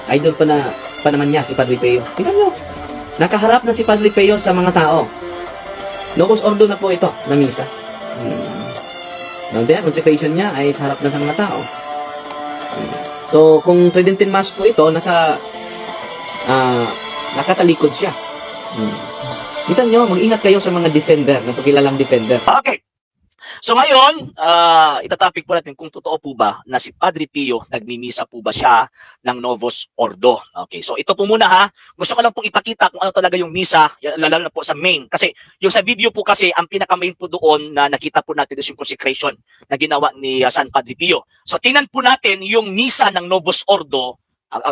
Idol pa naman niya si Padre Pio. Tingnan nyo, nakaharap na si Padre Pio sa mga tao. Novus Ordo na po ito, na misa. Then, consecration niya ay sa harap na sa mga tao. So, kung Tridentine Mass po ito, nakatalikod siya. Kita nyo, mag-ingat kayo sa mga defender, napakilalang defender. Okay. So ngayon, itatopic po natin kung totoo po ba na si Padre Pio nagmimisa po ba siya ng Novus Ordo. Okay, so ito po muna ha. Gusto ko lang pong ipakita kung ano talaga yung misa, lalo na po sa main. Kasi yung sa video po kasi, ang pinaka-main po doon na nakita po natin is yung consecration na ginawa ni San Padre Pio. So tingnan po natin yung misa ng Novus Ordo.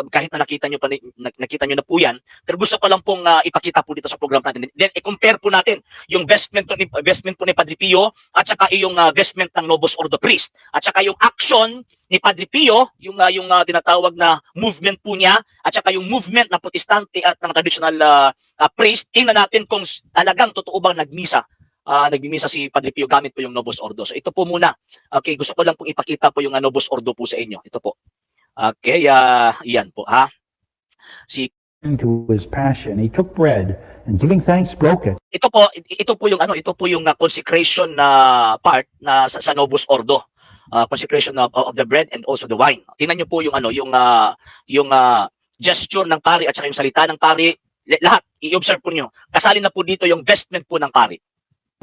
Kahit na nakita nyo na po yan, pero gusto ko lang pong ipakita po dito sa program natin. Then i-compare po natin yung vestment po ni Padre Pio at saka yung vestment ng Novus Ordo priest at saka yung action ni Padre Pio, yung tinatawag na movement po niya at saka yung movement ng protestante at ng traditional priest. Tingnan natin kung talagang totoo bang nagmimisa si Padre Pio gamit po yung Novus Ordo. So ito po muna. Okay, gusto ko lang pong ipakita po yung Novus Ordo po sa inyo. Ito po. Okay, yan po ha. Into his passion, he took bread and giving thanks broke it. Ito po yung consecration na part na sa Novus Ordo. Consecration of the bread and also the wine. Tingnan niyo po yung gesture ng pari at saka yung salita ng pari, lahat i-observe po niyo. Kasali na po dito yung vestment po ng pari.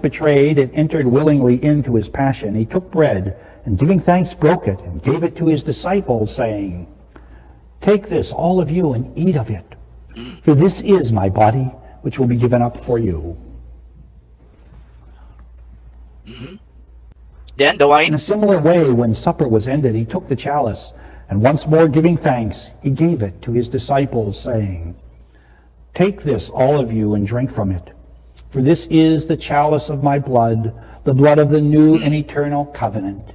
Betrayed and entered willingly into his passion, he took bread and giving thanks broke it and gave it to his disciples, saying, "Take this, all of you, and eat of it, for this is my body, which will be given up for you." Then the wine. In a similar way, when supper was ended, he took the chalice, and once more giving thanks, he gave it to his disciples, saying, "Take this, all of you, and drink from it, for this is the chalice of my blood, the blood of the new and eternal covenant,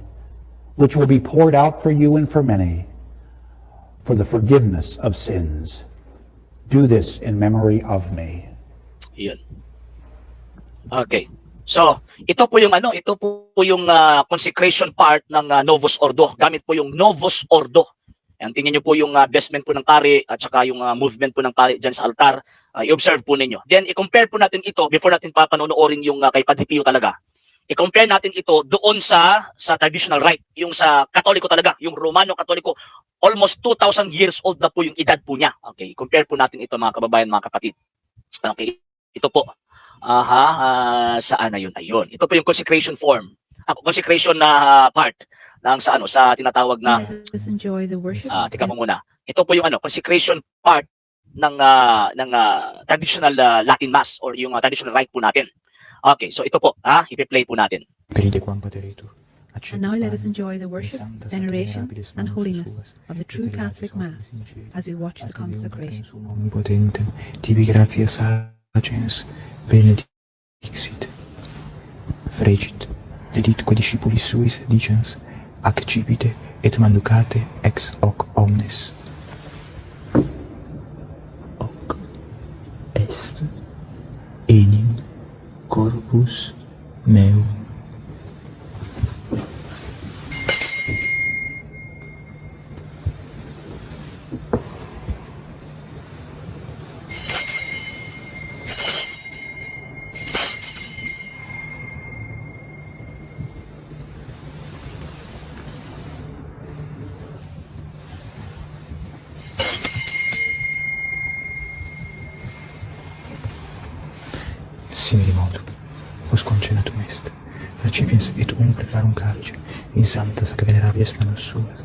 which will be poured out for you and for many, for the forgiveness of sins. Do this in memory of me." Yun. Okay. So, ito po yung consecration part ng Novus Ordo. Gamit po yung Novus Ordo. Ayan, tingnan niyo po yung vestment po ng pari at saka yung movement po ng pari dyan sa altar. I-observe po ninyo. Then, i-compare po natin ito before natin papanonoorin yung kay Padre Pio talaga. I-compare natin ito doon sa traditional rite, yung sa Katoliko talaga, yung Romano Katoliko, almost 2,000 years old na po yung edad po niya. Okay, compare po natin ito mga kababayan, mga kapatid. Okay, ito po. Saan na yun? Ayun. Ito po yung consecration form. Consecration na part ng sa tinatawag na teka mo muna. Ito po yung consecration part ng traditional Latin Mass or yung traditional rite po natin. Okay, so ito po, ipi-play po natin. And now let us enjoy the worship, veneration, and holiness of the true Catholic Mass as we watch the consecration. Omnipotentem, tibi gratias agens, benedixit, fregit, deditque discipulis suis dicens, accipite et manducate ex hoc omnes. Hoc est enim corpus meum. Simili modo, os concenatum est, recipiens et umbra larum calice, in sancta sac venerabias manus suas,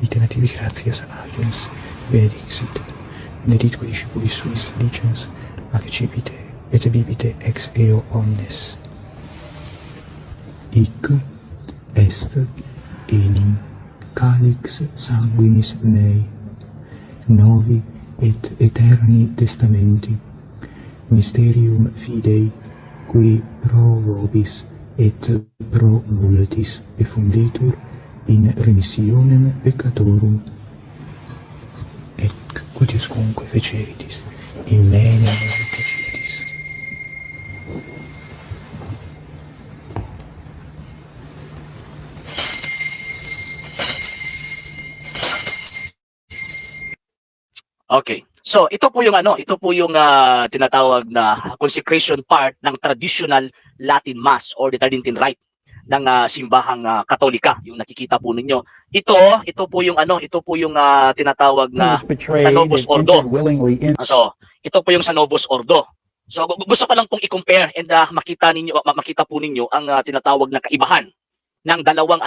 itenativi gratias agens, benedixit, deditque discipulis suis dicens, accipite et bibite ex eo omnes. Hic est enim calix sanguinis mei, novi et eterni testamenti, mysterium fidei, qui pro vobis et pro multis effunditur in remissionem peccatorum, et quotiuscunque feceritis in menem efficitis. Okay. So, ito po yung tinatawag na consecration part ng traditional Latin Mass or the Tridentine Rite ng simbahang Katolika, yung nakikita po ninyo. Ito po yung tinatawag He na was betrayed sa and Novus Ordo. entered willingly in. So, ito po yung sa Novus Ordo. So, gusto ko lang pong i-compare and makita po ninyo ang tinatawag na kaibahan ng dalawang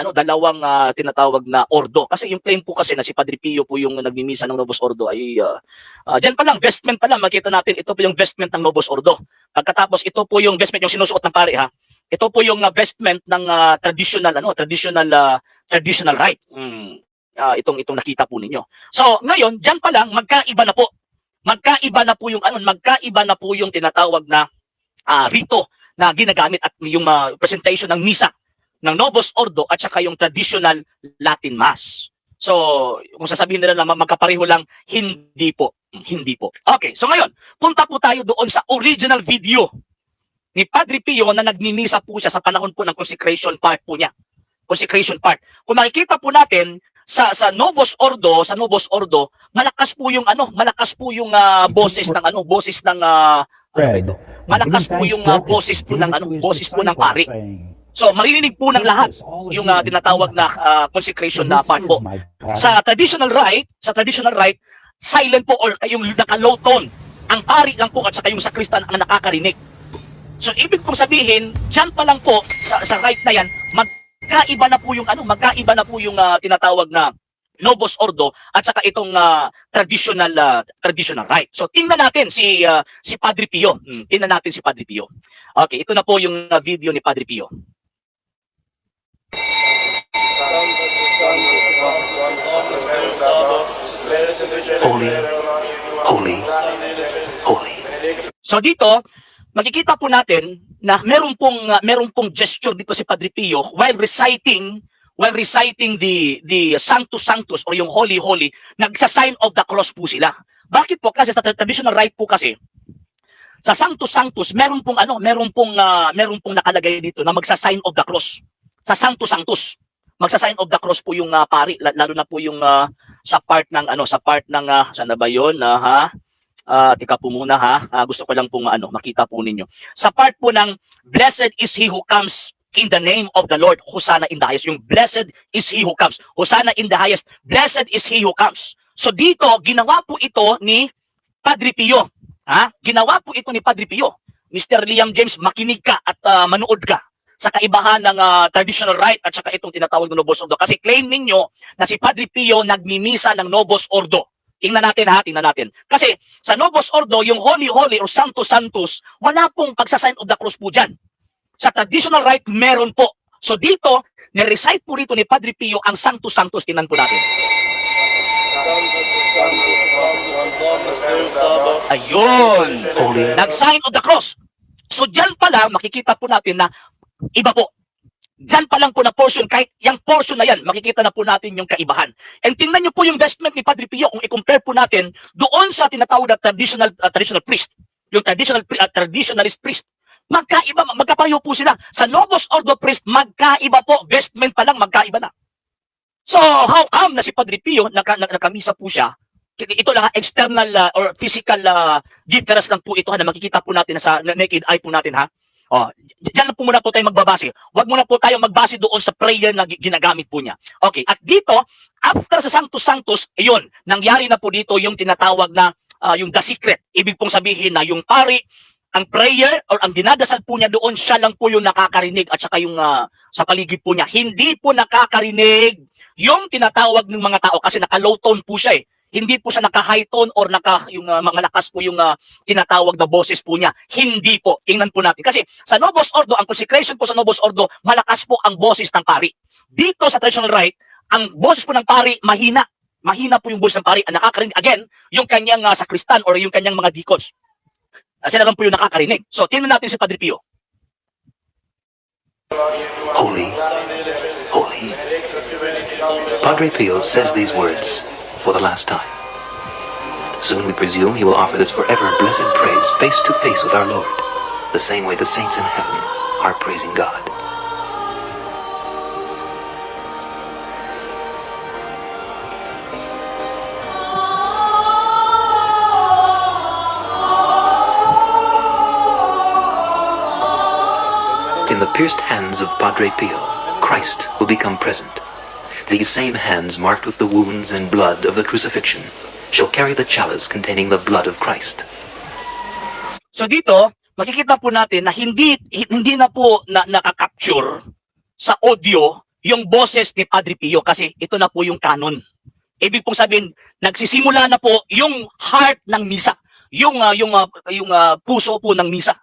tinatawag na ordo. Kasi yung claim po kasi na si Padre Pio po yung nagmimisa ng Novus Ordo ay diyan pa lang, vestment pa lang, makita natin ito po yung vestment ng Novus Ordo. Pagkatapos ito po yung vestment yung sinusuot ng pare ha. Ito po yung vestment ng traditional rite. Itong nakita po ninyo. So, ngayon, diyan pa lang magkaiba na po. Magkaiba na po yung tinatawag na rito na ginagamit at yung presentation ng misa ng Novus Ordo at saka yung traditional Latin Mass. So, kung sasabihin nila na magkapareho lang, hindi po. Hindi po. Okay, so ngayon, punta po tayo doon sa original video ni Padre Pio na nagmimisa po siya sa panahon po ng consecration part po niya. Consecration part. Kung makikita po natin sa Novus Ordo, malakas po yung boses ng Bread. malakas po yung boses po ng pari. So maririnig po ng lahat yung tinatawag na consecration na part po. Sa traditional rite, silent po or yung naka-low tone. Ang pari lang po at saka yung sakristan ang nakakarinig. So ibig pong sabihin, diyan pa lang po sa rite na yan, magkaiba na po yung tinatawag na Novus Ordo at saka itong traditional rite. So tingnan natin si Padre Pio. Tingnan natin si Padre Pio. Okay, ito na po yung video ni Padre Pio. Holy, holy, holy. So dito, makikita po natin na meron pong gesture dito si Padre Pio while reciting the Sanctus Sanctus o yung Holy Holy, nagsa-sign of the cross po sila. Bakit po? Kasi sa traditional rite po kasi sa Sanctus Sanctus meron pong nakalagay dito na magsa-sign of the cross. Sa Sanctus Sanctus, magsa-sign of the cross po yung pari, lalo na po yung sa part ng saan na ba 'yon? Tika po muna ha. Gusto ko lang pong makita po ninyo. Sa part po ng blessed is he who comes in the name of the Lord, Hosanna in the highest. Yung blessed is he who comes. Hosanna in the highest. Blessed is he who comes. So dito, ginawa po ito ni Padre Pio. Ginawa po ito ni Padre Pio. Mr. Liam James, makinig ka at manood ka sa kaibahan ng traditional rite at saka itong tinatawag na Novus Ordo. Kasi claim ninyo na si Padre Pio nagmimisa ng Novus Ordo. Tingnan natin. Kasi sa Novus Ordo, yung Holy Holy or Sanctus Sanctus, wala pong pagsasign of the cross po dyan. Sa traditional rite, meron po. So dito, nirecite po rito ni Padre Pio ang Sanctus Sanctus. Tingnan po natin. Ayun! Holy. Nag-sign of the cross. So dyan pa lang, makikita po natin na iba po. Diyan pa lang po na portion, kahit yung portion na yan, makikita na po natin yung kaibahan. And tingnan nyo po yung vestment ni Padre Pio kung i-compare po natin doon sa tinatawag na traditional priest. Yung traditionalist priest. Magkaiba, magkapareho po sila. Sa Novus Ordo priest, magkaiba po. Vestment pa lang, magkaiba na. So, how come na si Padre Pio, nakamisa po siya? Ito lang, external or physical difference lang po ito na makikita po natin sa naked eye po natin ha. Diyan na po muna po tayo magbabase. Huwag muna po tayo magbase doon sa prayer na ginagamit po niya. Okay, at dito, after sa Sanctus Sanctus, ayun, nangyari na po dito yung tinatawag na yung the secret. Ibig pong sabihin na yung pari, ang prayer or ang dinadasal po niya doon, siya lang po yung nakakarinig at saka yung sa paligid po niya. Hindi po nakakarinig yung tinatawag ng mga tao kasi naka-low tone po siya eh. Hindi po siya naka-high tone or yung malakas po yung tinatawag na boses po niya. Hindi po. Tingnan po natin. Kasi sa Novus Ordo, ang consecration po sa Novus Ordo, malakas po ang boses ng pari. Dito sa traditional rite, ang boses po ng pari, mahina. Mahina po yung boses ng pari. Ang nakakarinig, again, yung kanyang sakristan or yung kanyang mga deacons. Sila lang po yung nakakarinig. So, tingnan natin si Padre Pio. Holy, holy. Padre Pio says these words for the last time. Soon we presume he will offer this forever blessed praise face to face with our Lord, the same way the saints in heaven are praising God. the pierced hands of Padre Pio, Christ will become present. These same hands marked with the wounds and blood of the crucifixion shall carry the chalice containing the blood of Christ. So dito, makikita po natin na hindi na po nakaka-capture sa audio yung boses ni Padre Pio kasi ito na po yung canon. Ibig pong sabihin, nagsisimula na po yung heart ng misa, yung puso po ng misa.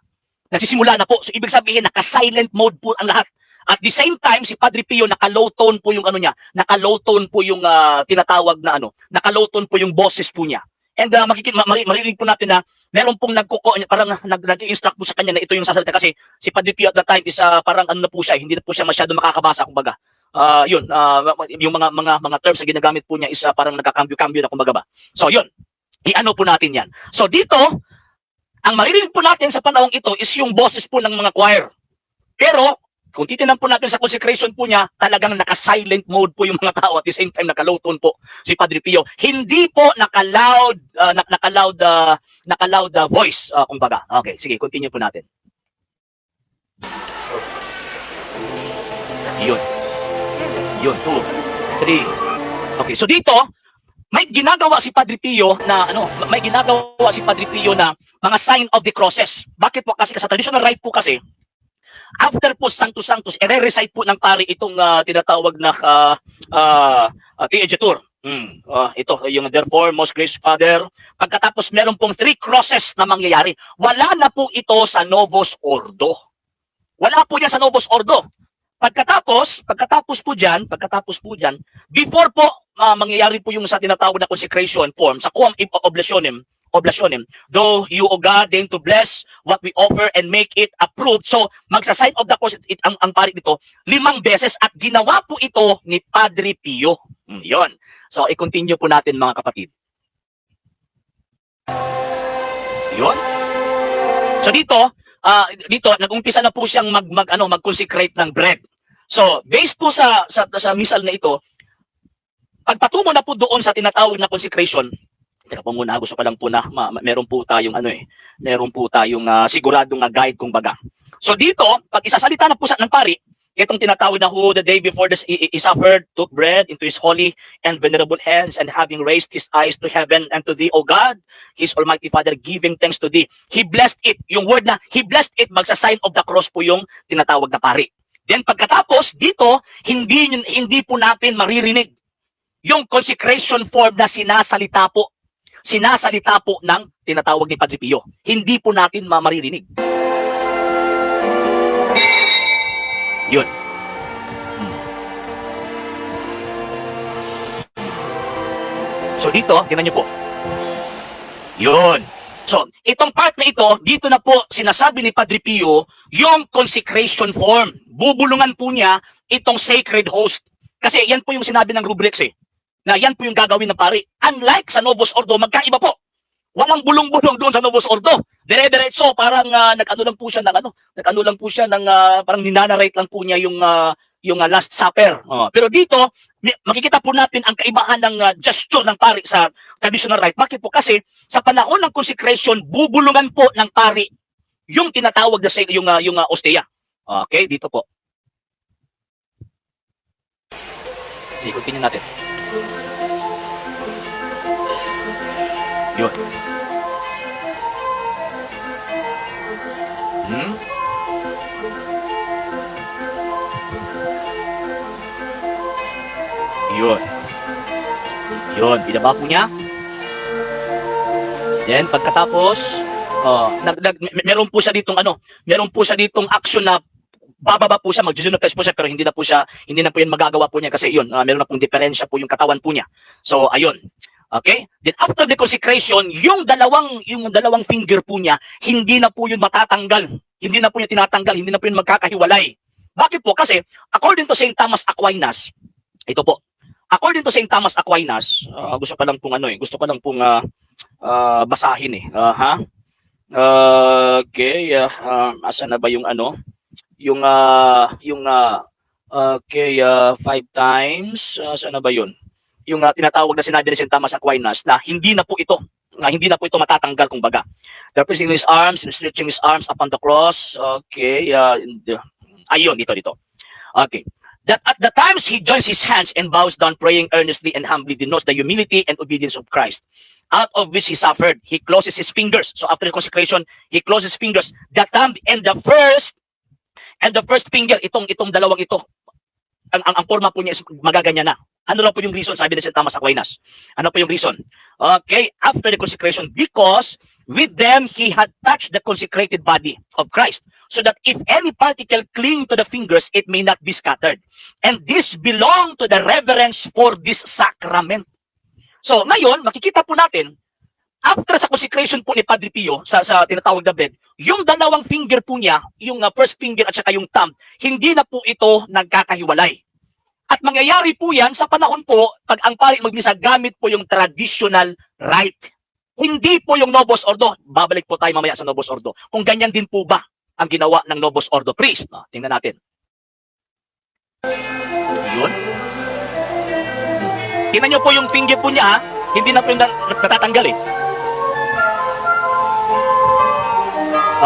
Nagsisimula na po. So ibig sabihin, naka-silent mode po ang lahat. At the same time, si Padre Pio, naka-low tone po yung ano niya, naka-low tone po yung tinatawag na naka-low tone po yung boses po niya. And maririnig po natin na meron pong parang nag-instruct po sa kanya na ito yung sasalita kasi si Padre Pio at that time is parang ano na po siya, hindi na po siya masyado makakabasa kumbaga. Yung mga terms na ginagamit po niya is parang nagkakambyo-kambyo na kumbaga ba. So yun, i-ano po natin yan. So dito, ang maririnig po natin sa panahong ito is yung boses po ng mga choir. Pero, kung titignan po natin sa consecration po niya, talagang naka-silent mode po yung mga tao at the same time naka-low tone po si Padre Pio. Hindi po naka-loud voice, kumbaga. Okay, sige, continue po natin. Yun. 2, 3. Okay, so dito, may ginagawa si Padre Pio na mga sign of the crosses. Bakit po? Kasi sa traditional rite po kasi, after po Sanctus Sanctus, i-recite po ng pari itong tinatawag na Tiegetur. Ito, yung therefore, most gracious Father. Pagkatapos, meron pong 3 crosses na mangyayari. Wala na po ito sa Novus Ordo. Wala po yan sa Novus Ordo. Pagkatapos po dyan, before po mangyayari po yung sa tinatawag na consecration form, sa quam oblationem, though you, O God, deign to bless what we offer and make it approved. So, magsa-sign of the cross ang pari nito 5 beses at ginawa po ito ni Padre Pio. Yon. So, i-continue po natin mga kapatid. Yon. So, dito, nag-umpisa na po siyang mag-consecrate ng bread. So, based po sa misal na ito, pagpatungo na po doon sa tinatawag na consecration, teka po muna, gusto ko lang po na meron po tayong siguradong guide kung baga. So dito, pag isasalita na po ng pari, itong tinatawag na who the day before this he suffered, took bread into his holy and venerable hands, and having raised his eyes to heaven and to thee, O God, his almighty Father, giving thanks to thee, he blessed it. Yung word na he blessed it, magsa-sign of the cross po yung tinatawag na pari. Then pagkatapos, dito, hindi po natin maririnig yung consecration form na sinasalita po ng tinatawag ni Padre Pio. Hindi po natin maririnig. Yun. So dito, tingnan nyo po. Yun. So, itong part na ito, dito na po sinasabi ni Padre Pio yung consecration form. Bubulungan po niya itong sacred host. Kasi yan po yung sinabi ng rubrics na yan po yung gagawin ng pari. Unlike sa Novus Ordo, magkaiba po. Walang bulong-bulong doon sa Novus Ordo. Dire-diretso, parang nag-ano lang po siya ng parang ninanarrate lang po niya yung Last Supper. Pero dito, makikita po natin ang kaibahan ng gesture ng pari sa traditional rite. Bakit po? Kasi sa panahon ng consecration, bubulungan po ng pari yung tinatawag na yung ostia. Okay, dito po. Sige, continue natin. Yun. Yun, binaba po niya. Then pagkatapos, meron po siya ditong action na bababa po siya, mag-junifest po siya, pero hindi na po yan magagawa po niya kasi yun, meron na pong diferensya po yung katawan po niya. So, ayun. Okay? Then after the consecration, yung dalawang finger po niya, hindi na po yun matatanggal. Hindi na po yun tinatanggal, hindi na po yun magkakahiwalay. Bakit po? Kasi according to St. Thomas Aquinas, ito po. According to St. Thomas Aquinas, gusto ko lang pong basahin Okay, asa na ba yung okay, 5 times, saan na ba yun? Yung tinatawag na sinabi ni St. Thomas Aquinas na hindi na po ito matatanggal kumbaga. Therefore, in his arms, and stretching his arms upon the cross, okay, Ayun, dito. Okay. That at the times he joins his hands and bows down, praying earnestly and humbly, denotes the humility and obedience of Christ, out of which he suffered. He closes his fingers. So after the consecration, he closes his fingers. The thumb and the first finger, itong dalawang ito, ang forma po niya is magaganyan na. Ano raw po yung reason? Sabi ni St. Thomas Aquinas. Ano po yung reason? Okay, after the consecration, because with them he had touched the consecrated body of Christ, so that if any particle cling to the fingers, it may not be scattered. And this belong to the reverence for this sacrament. So ngayon, makikita po natin, after sa consecration po ni Padre Pio, sa tinatawag na bed, yung dalawang finger po niya, yung first finger at saka yung thumb, hindi na po ito nagkakahiwalay. At mangyayari po yan sa panahon po, pag ang pari magmisa, gamit po yung traditional rite. Hindi po yung Novus Ordo. Babalik po tayo mamaya sa Novus Ordo. Kung ganyan din po ba ang ginawa ng Novus Ordo priest. No? Tingnan natin. Yun. Tingnan nyo po yung finger po niya, ha? Hindi na po yung natatanggal eh.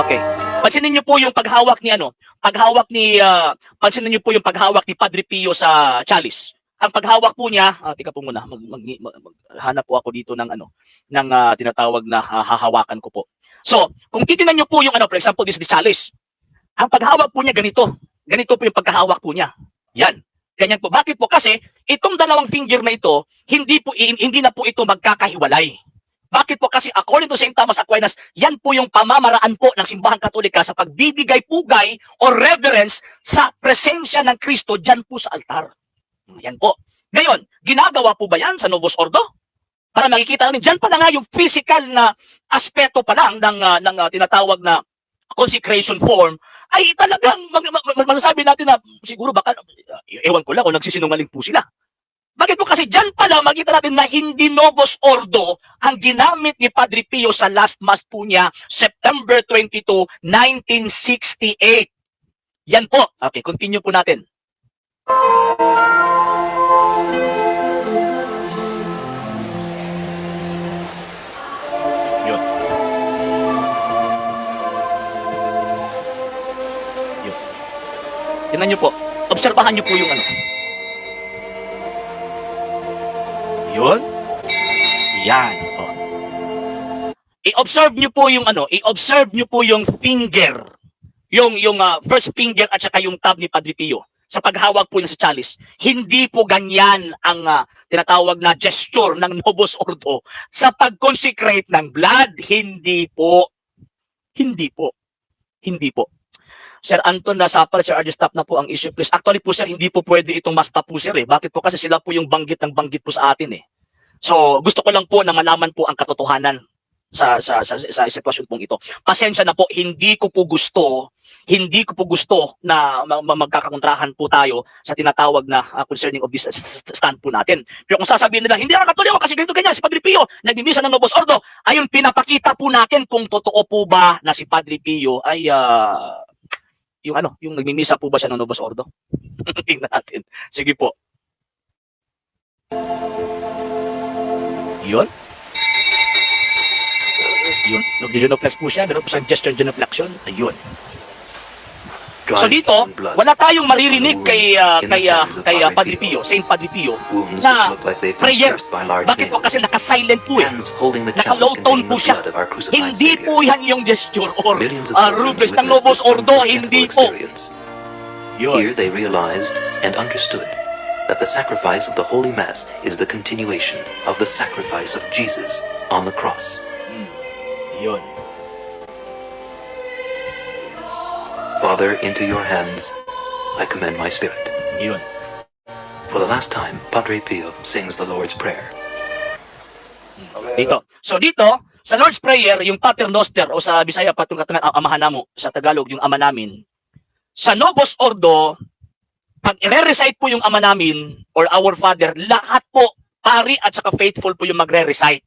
Okay. Pansinin niyo po yung paghawak ni pansinin niyo po yung paghawak ni Padre Pio sa chalice. Ang paghawak po niya, tika po muna, hanap po ako dito ng tinatawag na hahawakan ko po. So, kung titingnan niyo po yung for example, this is the chalice. Ang paghawak po niya ganito. Ganito po yung pagkahawak po niya. Yan. Ganyan po. Bakit po? Kasi itong dalawang finger na ito, hindi na po ito magkakahiwalay. Bakit po? Kasi according to St. Thomas Aquinas, yan po yung pamamaraan po ng Simbahang Katolika sa pagbibigay-pugay o reverence sa presensya ng Kristo dyan po sa altar. Yan po. Ngayon, ginagawa po ba yan sa Novus Ordo? Para makikita natin, dyan pala nga yung physical na aspeto pa lang ng tinatawag na consecration form, ay talagang masasabi natin na siguro baka, ewan ko lang kung nagsisinungaling po sila. Bakit po? Kasi dyan pala makita natin na hindi Novus Ordo ang ginamit ni Padre Pio sa last mass po niya, September 22, 1968. Yan po. Okay, continue po natin. Yun. Yun. Tingnan nyo po. Obserbahan nyo po yung Yun. Yan. Oh. I-observe nyo po yung i-observe nyo po yung finger. Yung first finger at saka yung thumb ni Padre Pio sa paghawak po niya sa chalice. Hindi po ganyan ang tinatawag na gesture ng Novus Ordo sa pag-consecrate ng blood. Hindi po. Hindi po. Hindi po. Sir Anton, nasa pala, Sir RJ, stop na po ang issue, please. Actually po, sir, hindi po pwede itong ma-stop po, sir, eh. Bakit po? Kasi sila po yung banggit ng banggit po sa atin, eh. So, gusto ko lang po na malaman po ang katotohanan sa sitwasyon pong ito. Pasensya na po, hindi ko po gusto na magkakakontrahan po tayo sa tinatawag na concerning of this stand po natin. Pero kung sasabihin nila, hindi na Katoliko kasi ganito ganyan, si Padre Pio, nagmimisa ng Novus Ordo, ayun, pinapakita po natin kung totoo po ba na si Padre Pio ay yung nagmimisa po ba siya ng Novus Ordo? Tingnan natin. Sige po. Yun. Yun. Nag-genuflex po siya. Meron po sa gesture genuflection. Ayun. So dito, wala tayong maririnig kay Padre Pio, Saint Padre Pio, na prayer. Bakit po? Kasi naka-silent po eh. Naka-low tone po siya. Hindi po yan yung gesture or rubrics ng Novus Ordo. Hindi po. Here they realized and understood that the sacrifice of the Holy Mass is the continuation of the sacrifice of Jesus on the cross. Yun. Father, into your hands I commend my spirit. Yun. For the last time, Padre Pio sings the Lord's Prayer. Dito. So dito, sa Lord's Prayer, yung Pater Noster o sa Bisaya patungan Amahan Namo, sa Tagalog yung Ama Namin. Sa Novus Ordo, pag i-recite po yung Ama Namin or Our Father, lahat po, pari at saka faithful po yung magre-recite.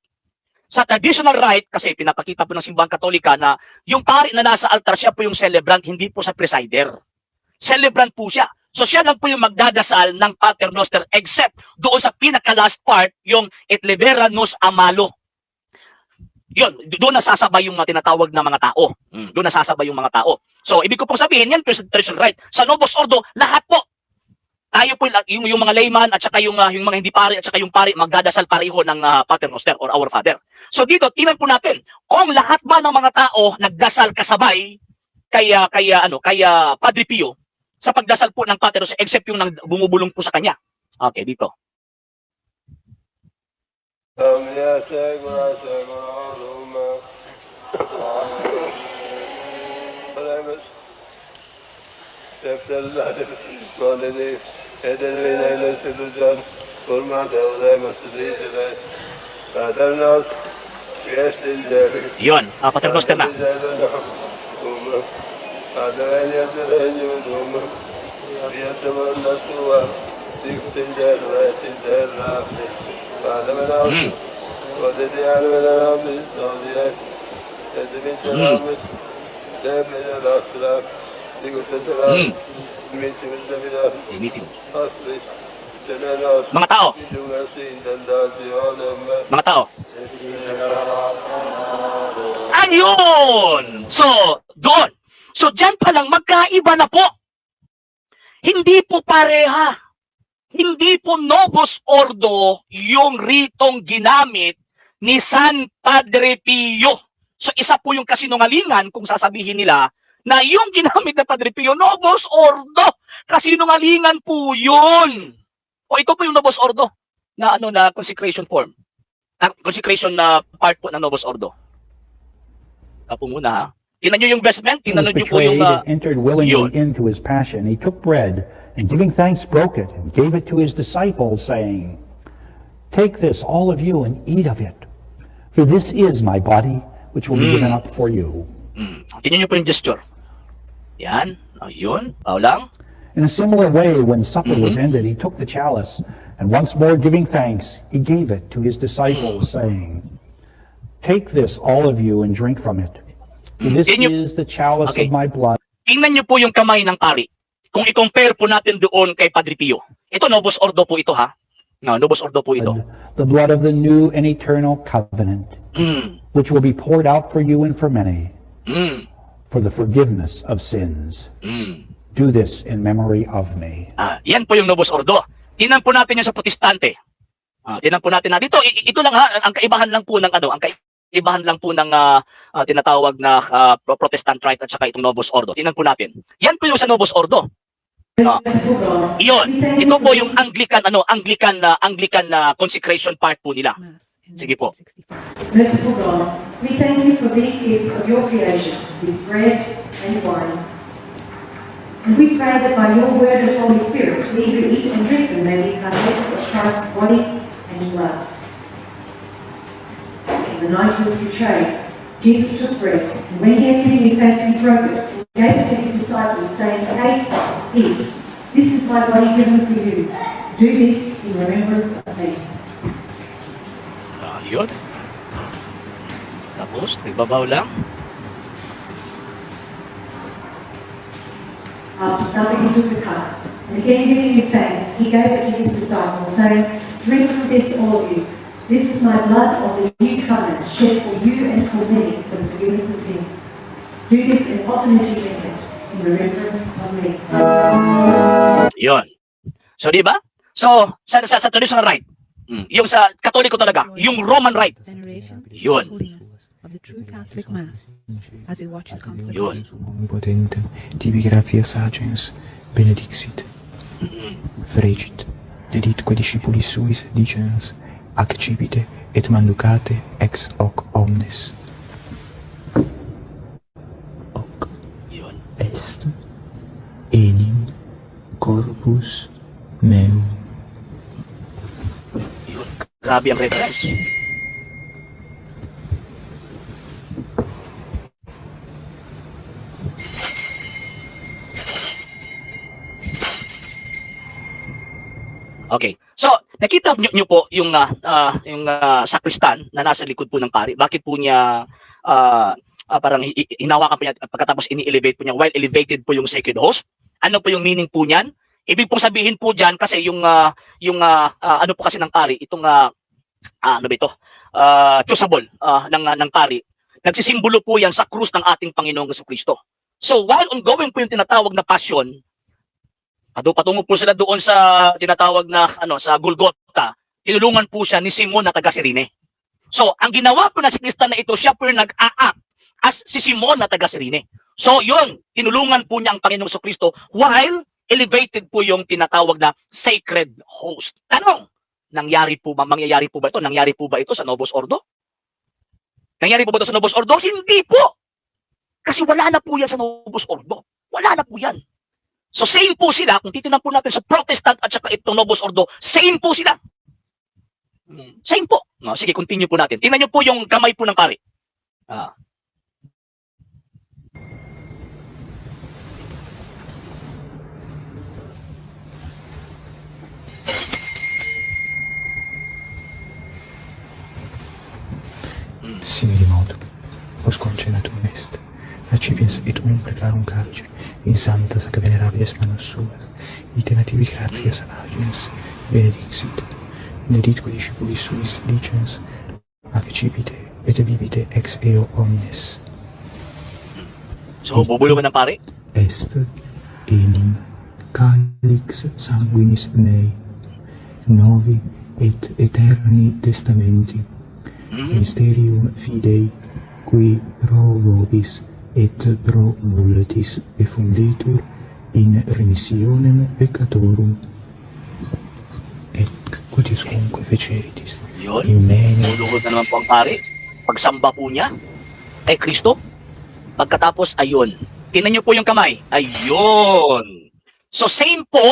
Sa traditional rite, kasi pinapakita po ng Simbahang Katolika na yung pari na nasa altar, siya po yung celebrant, hindi po sa presider. Celebrant po siya. So siya lang po yung magdadasal ng Pater Noster except doon sa pinaka-last part, yung Et libera nos a malo. yun, doon nasasabay yung tinatawag na mga tao. Doon nasasabay yung mga tao. So, ibig ko pong sabihin, yan, traditional right. Sa Novus Ordo, lahat po, tayo po, yung mga layman at saka yung mga hindi pari at saka yung pari, magdadasal pareho ng Pater Noster or Our Father. So dito, tingnan po natin, kung lahat ba ng mga tao nagdasal kasabay kaya Padre Pio sa pagdasal po ng Pater Noster, except yung bumubulong po sa kanya. Okay, dito. Yun, Pater Noster na. Mga tao. Mga tao. Ayun! So, doon. So, dyan pa lang, magkaiba na po. Hindi po pareha. Hindi po Novus Ordo yung ritong ginamit ni San Padre Pio. So, isa po yung kasinungalingan kung sasabihin nila na yung ginamit na Padre Pio, Novus Ordo. Kasinungalingan po yun. O ito po yung Novus Ordo na na consecration form. Consecration na part po ng Novus Ordo. Apo muna ha. Tingnan nyo yung vestment, He tingnan was nyo po yung betrayed and entered willingly yun. into his passion. He took bread and giving thanks broke it and gave it to his disciples, saying, "Take this, all of you, and eat of it. For this is my body, which will be given up for you." Tingnan nyo po yung gesture. Yan. Ayun. Pao lang. In a similar way, when supper was ended, he took the chalice, and once more giving thanks, he gave it to his disciples, saying, "Take this, all of you, and drink from it. For this Can you- is the chalice Okay. of my blood." Tingnan nyo po yung kamay ng pari. Kung i-compare po natin doon kay Padre Pio. Ito, Novus Ordo po ito ha. No, Novus Ordo po ito. The blood of the new and eternal covenant, which will be poured out for you and for many, for the forgiveness of sins. Do this in memory of me. Yan po yung Novus Ordo. Tingnan po natin yung sa Protestante. Tingnan po natin na dito, ito lang ha, ang kaibahan lang po ng kaibahan lang po ng tinatawag na Protestant Rite at saka itong Novus Ordo. Tingnan po natin. Yan po yung sa Novus Ordo. Iyon. Ito po yung Anglican na consecration part po nila. Mass in Sige po. 1965. Merciful God, we thank you for these gifts of your creation, this bread and wine. And we pray that by your word and Holy Spirit, we who eat and drink them may be partakers of Christ's body and blood. On the night he was betrayed, Jesus took bread, and when he had given you thanks, he broke it, and gave it to his disciples, saying, "Take, eat. This is my body given for you. Do this in remembrance of me." Yun. Tapos, nagbabaw lang. After supper, he took the cup, and again giving you thanks, he gave it to his disciples, saying, "Drink from this, all of you. This is my blood of the new covenant, shed for you and for many for the forgiveness of sins. Do this as often as you drink it, in remembrance of me." Yun. So, di ba? So, sa traditional rite, yung sa Katoliko talaga, yung Roman rite, Veneration Yun. and holiness of the true Catholic Mass as we watch the Yun. consecration. Omnipotente, tibi gratias agens, benedixit. Fregit, deditque discipulis suis dicens, accipite et manducate ex hoc omnes. Hoc yun. est enim corpus meum. Yun. Grabe ang reference. Okay. So, nakita niyo po yung sakristan na nasa likod po ng pari. Bakit po niya parang hinawakan po niya at pagkatapos ini-elevate po niya while elevated po yung sacred host? Ano po yung meaning po niyan? Ibig pong sabihin po diyan kasi yung ano po kasi ng pari, itong ano ba ito? Chasuble ng pari. Nagsisimbolo po yan sa krus ng ating Panginoong Jesucristo. So while ongoing po yung tinatawag na passion, patungo po sila doon sa tinatawag na sa Golgotha, tinulungan po siya ni Simon na taga Cirene. So ang ginawa po na si Kristo na ito, siya po yung nag-a-act as si Simon na taga Cirene. So yun, tinulungan po niya ang Panginoong Jesucristo while elevated po yung tinatawag na sacred host. Tanong, mangyayari po ba ito? Nangyari po ba ito sa Novus Ordo? Nangyari po ba ito sa Novus Ordo? Hindi po! Kasi wala na po yan sa Novus Ordo. Wala na po yan. So same po sila, kung titignan po natin sa Protestant at saka itong Novus Ordo, same po sila. Same po. No, sige, continue po natin. Tingnan niyo po yung kamay po ng pari. Simili modo, os concenatum est, recipiens et preclarum carce, in santa saca venerabiles manos suas, ite nativi gratias agens, benedixit, benedicque discipulis suis dicens, accipite et vivite ex eo omnes. So, bubulungan ng pari? Est enim calix sanguinis mei, novi et eterni testamenti, mysterium fidei, qui pro vobis et pro multis effunditur in remissionem peccatorum, et quotiuscunque feceritis. Yun. Amen. Bubulungan na naman po ang pari. Pagsamba po niya kay Kristo. Pagkatapos, ayun. Tingnan niyo po yung kamay. Ayun. So, same po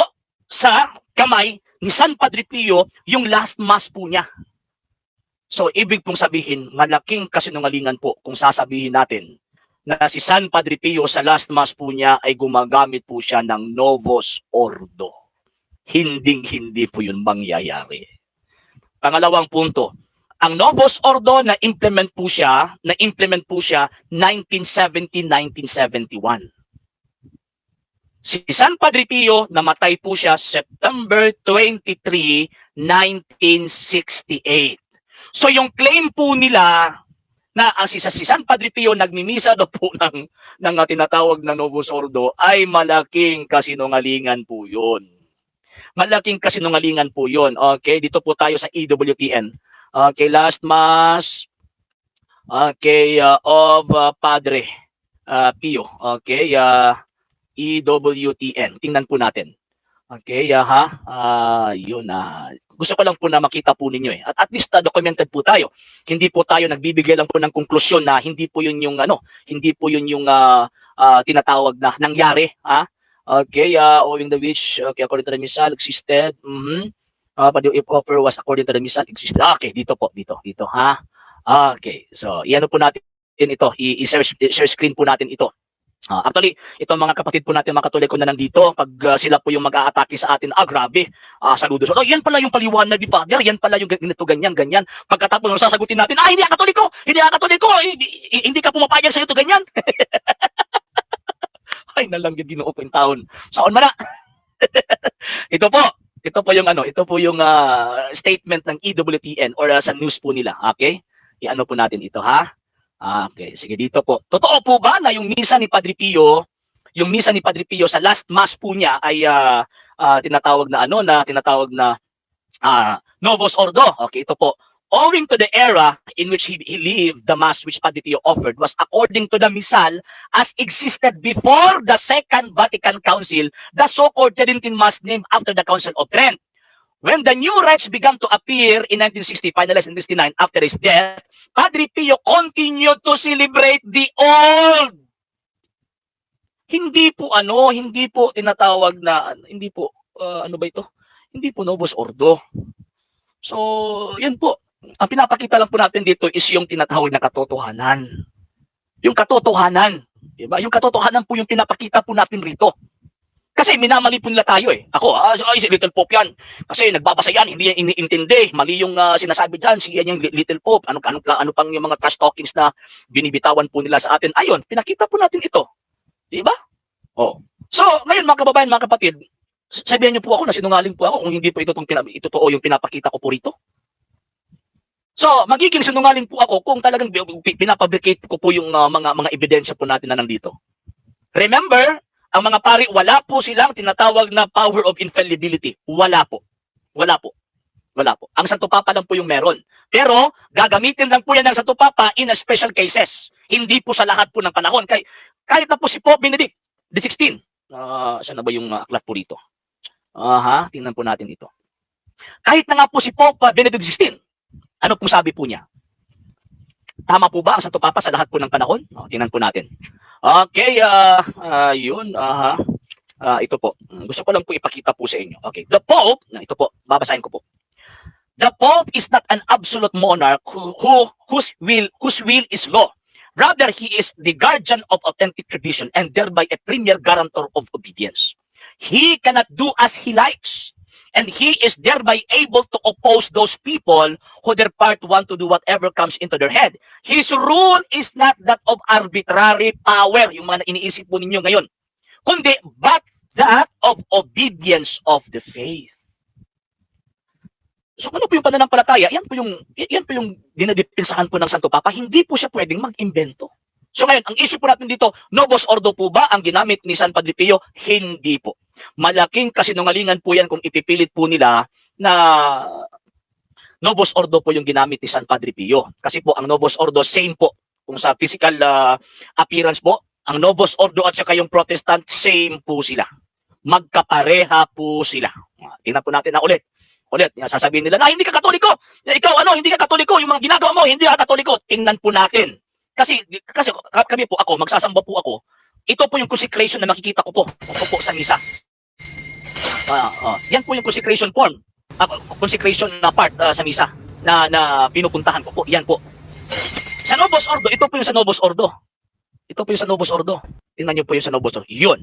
sa kamay ni San Padre Pio, yung last mass po niya. So, ibig pong sabihin, malaking kasinungalingan po kung sasabihin natin na si San Padre Pio sa last mass po niya ay gumagamit po siya ng Novus Ordo. Hinding-hindi po yun mangyayari. Pangalawang punto, ang Novus Ordo na-implement po siya 1970-1971. Si San Padre Pio, namatay po siya September 23, 1968. So yung claim po nila na ang si San Padre Pio nagmimisa daw po ng tinatawag na Novus Ordo ay malaking kasinungalingan po yun. Malaking kasinungalingan po yun. Okay, dito po tayo sa EWTN. Okay, last mass of Padre Pio. Okay, EWTN. Tingnan po natin. Okay, yun gusto ko lang po na makita po ninyo At least documented po tayo. Hindi po tayo nagbibigay lang po ng konklusyon na hindi po yun yung tinatawag na nangyari, Okay, owing the which according to the missal existed. But if offer was according to the missal existed. Okay, dito. Okay. So, iano po natin ito. I-share screen po natin ito. Actually, itong mga kapatid po natin, mga Katoliko na nandito, pag sila po yung mag-a-atake sa atin, grabe, saludo. So, yan pala yung paliwanag ni Father, yan pala yung ganito, ganyan. Pagkatapos, sasagutin natin, hindi ka Katoliko, hindi ka pumapayag sa ito, ganyan. Ay, nalanggit Ginoo po yung taon. Saon man na. Ito po yung statement ng EWTN or sa news po nila, okay? Iano po natin ito, Okay, sige dito po. Totoo po ba na yung misa ni Padre Pio, sa last mass po niya ay tinatawag na Novus Ordo? Okay, ito po. Owing to the era in which he lived, the mass which Padre Pio offered was according to the missal as existed before the Second Vatican Council, the so-called Tridentine Mass named after the Council of Trent. When the new rites began to appear in 1960, finalized in 1969 after his death, Padre Pio continued to celebrate the old. Hindi po tinatawag na, hindi po Novus Ordo. So, yun po. Ang pinapakita lang po natin dito is yung tinatawag na katotohanan. Yung katotohanan. Diba? Yung katotohanan po yung pinapakita po natin rito. Kasi minamali po nila tayo Ako, si Little Pope yan. Kasi nagbabasa yan, hindi yan iniintindi. Mali yung sinasabi dyan, yan yung Little Pope. Ano pang yung mga trash talkings na binibitawan po nila sa atin. Ayun, pinakita po natin ito. Diba? So, ngayon mga kababayan, mga kapatid, sabihin niyo po ako na sinungaling po ako kung hindi po ito totoo yung pinapakita ko po rito. So, magiging sinungaling po ako kung talagang pinapabricate ko po yung mga ebidensya po natin na nandito. Remember, ang mga pari, wala po silang tinatawag na power of infallibility. Wala po. Wala po. Wala po. Ang Santo Papa lang po yung meron. Pero, gagamitin lang po yan ng Santo Papa in a special cases. Hindi po sa lahat po ng panahon. Kahit na po si Pope Benedict XVI. Saan na ba yung aklat po dito? Tingnan po natin dito. Kahit na nga po si Pope Benedict XVI, ano pong sabi po niya? Tama po ba ang Santo Papa sa lahat po ng panahon? Tingnan po natin. Okay, yun. Ito po. Gusto ko lang po ipakita po sa inyo. Okay, the Pope, ito po, babasahin ko po. The Pope is not an absolute monarch whose will is law. Rather, he is the guardian of authentic tradition and thereby a premier guarantor of obedience. He cannot do as he likes, and he is thereby able to oppose those people who their part want to do whatever comes into their head. His rule is not that of arbitrary power, yung mga iniisip po ninyo ngayon, kundi but that of obedience of the faith. So ano po yung pananampalataya? Yan po yung dinadipinsahan po ng Santo Papa. Hindi po siya pwedeng mag-imbento. So ngayon, ang issue po natin dito, Novus Ordo po ba ang ginamit ni San Padre Pio? Hindi po. Malaking kasinungalingan po yan kung ipipilit po nila na Novus Ordo po yung ginamit ni San Padre Pio. Kasi po ang Novus Ordo same po. Kung sa physical appearance po, ang Novus Ordo at saka yung Protestant same po sila. Magkapareha po sila. Tingnan po natin na ulit, sasabihin nila na hindi ka Katoliko. Ikaw hindi ka Katoliko. Yung mga ginagawa mo, hindi ka Katoliko. Tingnan po natin. Kasi kami po ako, magsasamba po ako. Ito po yung consecration na nakikita ko po. Ito po sa misa. Yan po yung consecration form. Consecration na part sa misa na pinupuntahan ko po. Yan po. Sa Novus Ordo, ito po yung sa Novus Ordo. Ito po yung sa Novus Ordo. Tingnan niyo po yung sa Novus Ordo. Yun.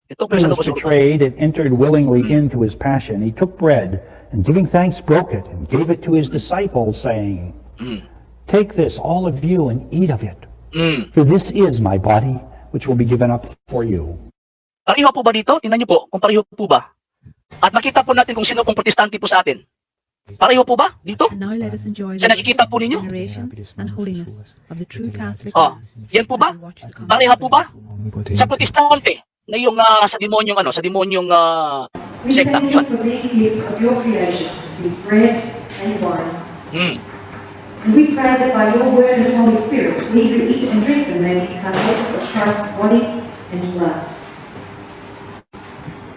Ito po He yung sa was Novus Ordo. betrayed and entered willingly into his passion. He took bread and giving thanks broke it and gave it to his disciples, saying, Take this, all of you, and eat of it. For this is my body, which will be given up for you. Pareho po ba dito? Tingnan niyo po kung pareho po ba. At makita po natin kung sino pong protestante po sa atin. Pareho po ba dito? And now let us enjoy Sa the nakikita po ninyo? veneration and holiness of the true Catholic Mass. Yan po ba? As we watch the Pareha po ba? Onnipotente, Sa protestante, na yung sa demonyong We sekta thank yun. you for these gifts of your creation, this bread and wine. And we pray that by your word and Holy Spirit, we who eat and drink them may become members of Christ's body and blood.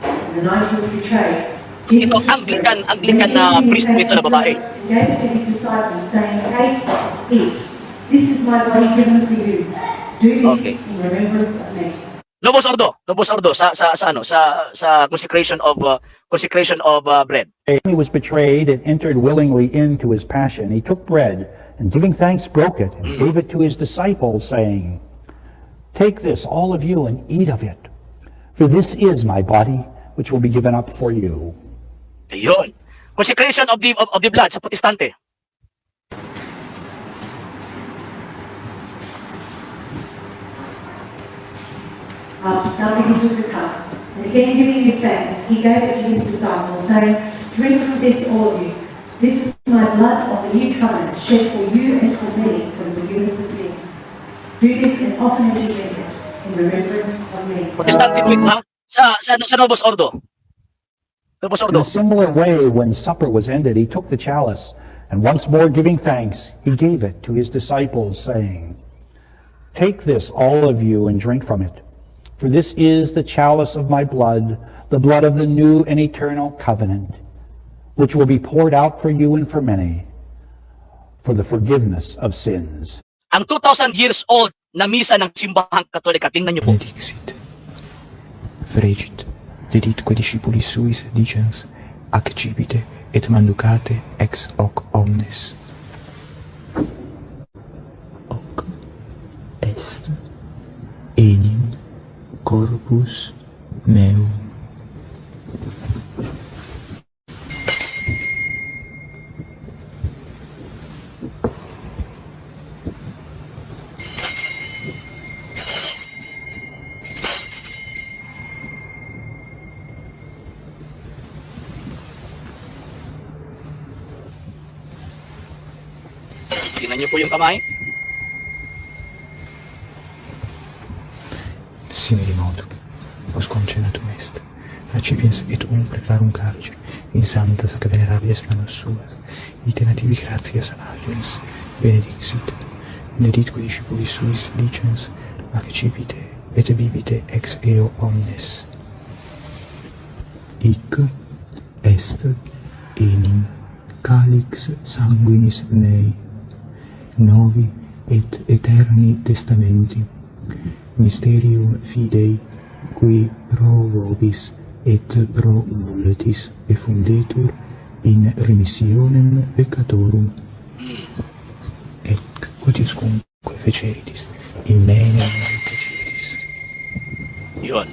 On the night he was betrayed, Ito, Anglican na priest ito na babae. He gave it to his disciples, saying, Take, eat. This is my body given for you. Do this Okay. in remembrance of me. Novus Ordo sa consecration of bread. He was betrayed and entered willingly into his passion. He took bread and giving thanks broke it and gave it to his disciples, saying, Take this, all of you, and eat of it. For this is my body, which will be given up for you. Ayun. Consecration of the blood sa protestante. After supping, he took the cup, and again giving you thanks, he gave it to his disciples, saying, Drink from this, all of you. This is my blood of the new covenant, shed for you and for many for the forgiveness of sins. Do this as often as you drink it, in remembrance of me. Protestante po ito, ha? Sa Novus Ordo. Novus In Ordo. a similar way, when supper was ended, he took the chalice, and once more giving thanks, he gave it to his disciples, saying, Take this, all of you, and drink from it. For this is the chalice of my blood, the blood of the new and eternal covenant, which will be poured out for you and for many, for the forgiveness of sins. Ang 2,000 years old na misa ng simbahang Katolika, tingnan niyo po. benedixit. Fregit, deditque discipulis suis dicens, accipite et manducate ex hoc omnes. Hoc est enim corpus meum. simili modo, os concenatum est, accipiens et umbra clarum carce, in santa sac venerabiles manos suas, ite nativi gratias agens, benedixit, benedicque discipulis suis dicens, accipite et bibite ex eo omnes. Hic est enim calix sanguinis mei, novi et eterni testamenti, mysterium fidei, qui pro vobis et pro multis effundetur in remissionem peccatorum, et quotiuscunque feceritis, in menem feceritis. Yun.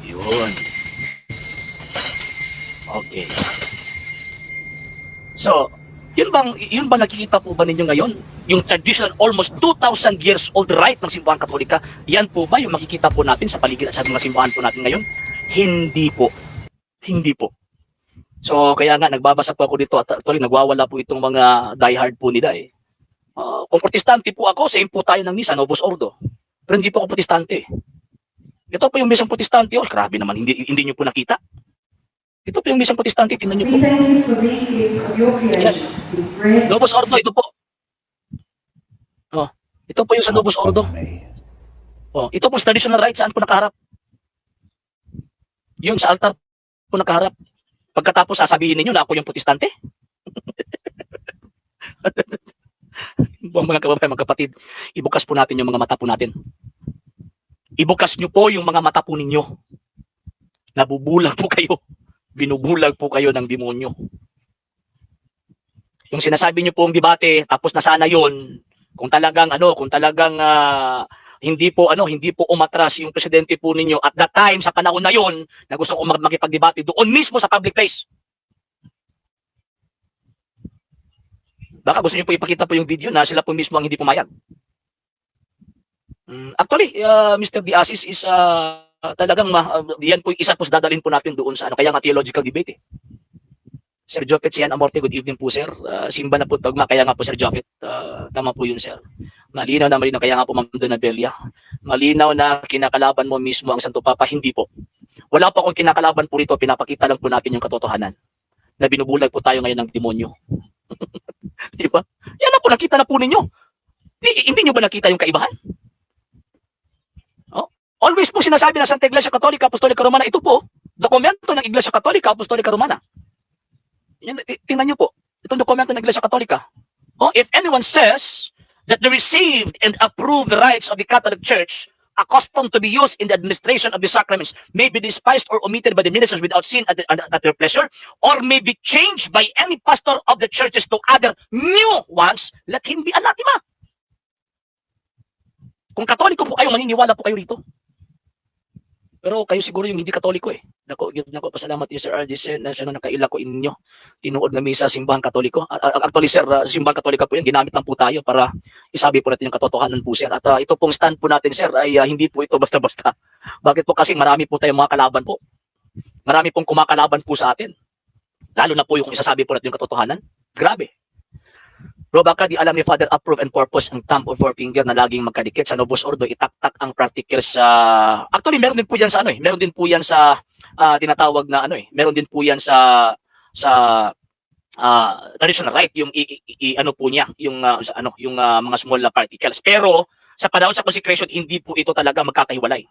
Yun. Okay. So, yun bang nakikita po ba ninyo ngayon? Yung traditional, almost 2,000 years old rite ng simbahan Katolika, yan po ba yung makikita po natin sa paligid sa mga simbahan po natin ngayon? Hindi po. Hindi po. So, kaya nga, nagbabasa po ako dito at actually, nagwawala po itong mga diehard po nila eh. Kung protestante po ako, same po tayo ng misa, Novus Ordo. Pero hindi po ako protestante. Ito po yung misang protestante, oh, grabe naman, hindi nyo po nakita. Ito po yung misang protestante, tingnan nyo po. We thank you for these gifts of your creation, this bread. Novus Ordo, ito po. Oh, ito po yung sa Novus Ordo. Oh, ito po sa traditional rite, saan po nakaharap? Yung sa altar po nakaharap. Pagkatapos sasabihin ninyo na ako yung protestante. Mga kababayan, mga kapatid, ibukas po natin yung mga mata po natin. Ibukas nyo po yung mga mata po ninyo. Nabubulag po kayo. Binubulag po kayo ng demonyo. Yung sinasabi nyo pong debate, tapos na sana yun, kung talagang hindi po umatras yung presidente po ninyo at that time sa panahon na yon na gusto ko makipagdebate doon mismo sa public place. Baka gusto niyo po ipakita po yung video na sila po mismo ang hindi pumayag. Actually, Mr. Diasis is talagang yan po isa po dadalhin po natin doon sa kaya nga theological debate eh. Sir Jofet Sian Amorte, good evening po sir. Simba na po tagma, kaya nga po Sir Jofet, tama po yun sir. Malinaw, kaya nga po Ma'am Donabella. Malinaw na kinakalaban mo mismo ang Santo Papa, hindi po. Wala po akong kinakalaban po rito, pinapakita lang po natin yung katotohanan. Na binubulag po tayo ngayon ng demonyo. Di ba? Yan na po, nakita na po ninyo. Hindi nyo ba nakita yung kaibahan? Oh? Always po sinasabi ng Santa Iglesia Katolika, Apostolika Romana, ito po, dokumento ng Iglesia Katolika, Apostolika Romana. Yan, tingnan nyo po, itong dokumento ng Iglesia Katolika. Oh, if anyone says that the received and approved rites of the Catholic Church accustomed to be used in the administration of the sacraments may be despised or omitted by the ministers without sin at their pleasure, or may be changed by any pastor of the churches to other new ones, let him be anathema. Kung Katoliko po kayo, maniniwala po kayo rito. Pero kayo siguro yung hindi Katoliko eh. Nako, pasalamat niyo Sir RJ na nakaila ko inyo. Tinuod na misa simbahan Katoliko. Actually sir, simbahan Katolika po yan, ginamit lang po tayo para isabi po natin yung katotohanan po sir. At ito pong stand po natin sir ay hindi po ito basta-basta. Bakit po? Kasi marami po tayong mga kalaban po. Marami pong kumakalaban po sa atin. Lalo na po yung isasabi po natin yung katotohanan. Grabe. Bro, baka di alam ni Father approve and purpose ang thumb or forefinger na laging magkadikit sa Novus Ordo, itaktak ang practicals sa... Actually, meron din po yan sa meron din po yan sa tinatawag na meron din po yan sa traditional rite, yung ano po niya, yung mga small particles. Pero sa panahon sa consecration, hindi po ito talaga magkakahiwalay.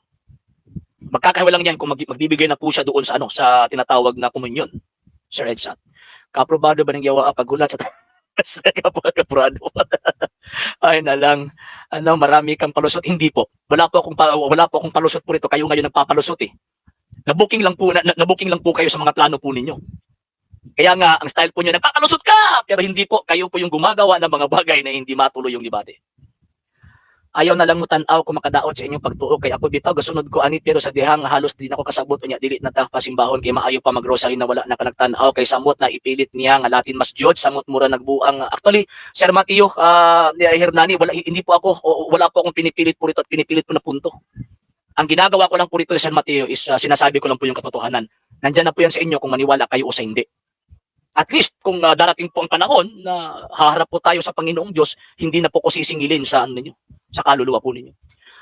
Magkakahiwalay yan kung magbibigay na po siya doon sa sa tinatawag na komunyon. Sir Edson. Kaprobado ba ng yawa pagulat sa kapag-aprado? Ay na lang, marami kang palusot. Hindi po. Wala po akong palusot po rito. Kayo ngayon nagpapalusot eh. Nabuking lang po kayo sa mga plano po ninyo. Kaya nga, ang style po niyo, nagpapalusot ka! Pero hindi po, kayo po yung gumagawa ng mga bagay na hindi matuloy yung debate. Ayaw na lang mo tanaw kung makadaot sa inyong pagtuo. Kaya ako bitaw, gasunod ko ani, pero sa dihang halos di na ko kasabot niya, dilit na ta pasimbahon, kay maayo pa mag-rosary na wala na kanagtanaw, kay samot na ipilit niya nga Latin Mass George, samot mura nagbuang. Actually, Sir Mateo, Hernani, hindi po ako, wala po akong pinipilit po rito at pinipilit po na punto. Ang ginagawa ko lang po rito, Sir Mateo, is sinasabi ko lang po yung katotohanan. Nandyan na po yan sa inyo kung maniwala kayo o sa hindi. At least kung darating po ang panahon na haharap po tayo sa Panginoong Diyos, hindi na po ko sisingilin sa ninyo. sa kaluluwa po ninyo.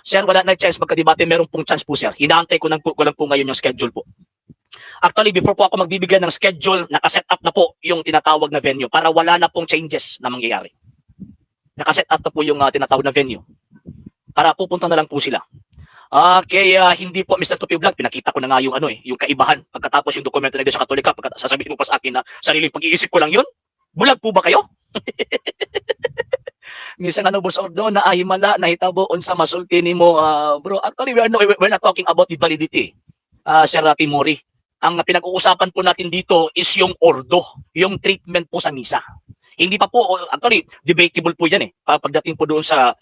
Sir, wala na chance magkadebate, meron pong chance po sir. Hinaantay ko lang po ngayon yung schedule po. Actually, before po ako magbibigay ng schedule, nakaset up na po yung tinatawag na venue para wala na pong changes na mangyayari. Nakaset up na po yung tinatawag na venue para pupunta na lang po sila. Kaya hindi po Mr. Tupi Vlog, pinakita ko na nga yung yung kaibahan pagkatapos yung dokumento na sa Katolika, sasabihin mo pa sa akin na sariling pag-iisip ko lang yun? Bulag po ba kayo? Minsan Boss Ordo, na ahimala, nahitabo unsa masulti nimo, bro. Actually, we're not talking about the validity, Sir Timori. Ang pinag-uusapan po natin dito is yung ordo, yung treatment po sa misa. Hindi pa po, actually, debatable po yan pagdating po doon sa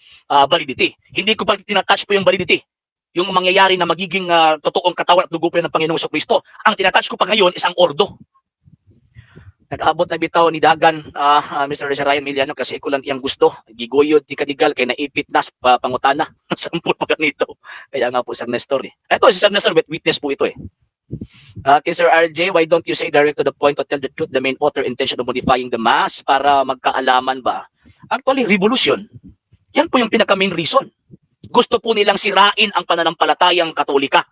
validity. Hindi ko pa tinatouch po yung validity. Yung mangyayari na magiging totoong katawan at dugo po yan ng Panginoong Kristo. Ang tinatouch ko pa ngayon is ang ordo. Nag-abot na bitaw ni Dagan, Mr. Ryan Miliano, kasi ko lang iyang gusto. Giguyod, di kadigal, kay naipit na sa pangutana. Sampul pa ganito. Kaya nga po, Sir Nestor. Ito, si Sir Nestor, witness po ito Okay, Sir RJ, why don't you say direct to the point to tell the truth, the main author intention of modifying the mass para magkaalaman ba? Actually, revolution. Yan po yung pinaka-main reason. Gusto po nilang sirain ang pananampalatayang Katolika.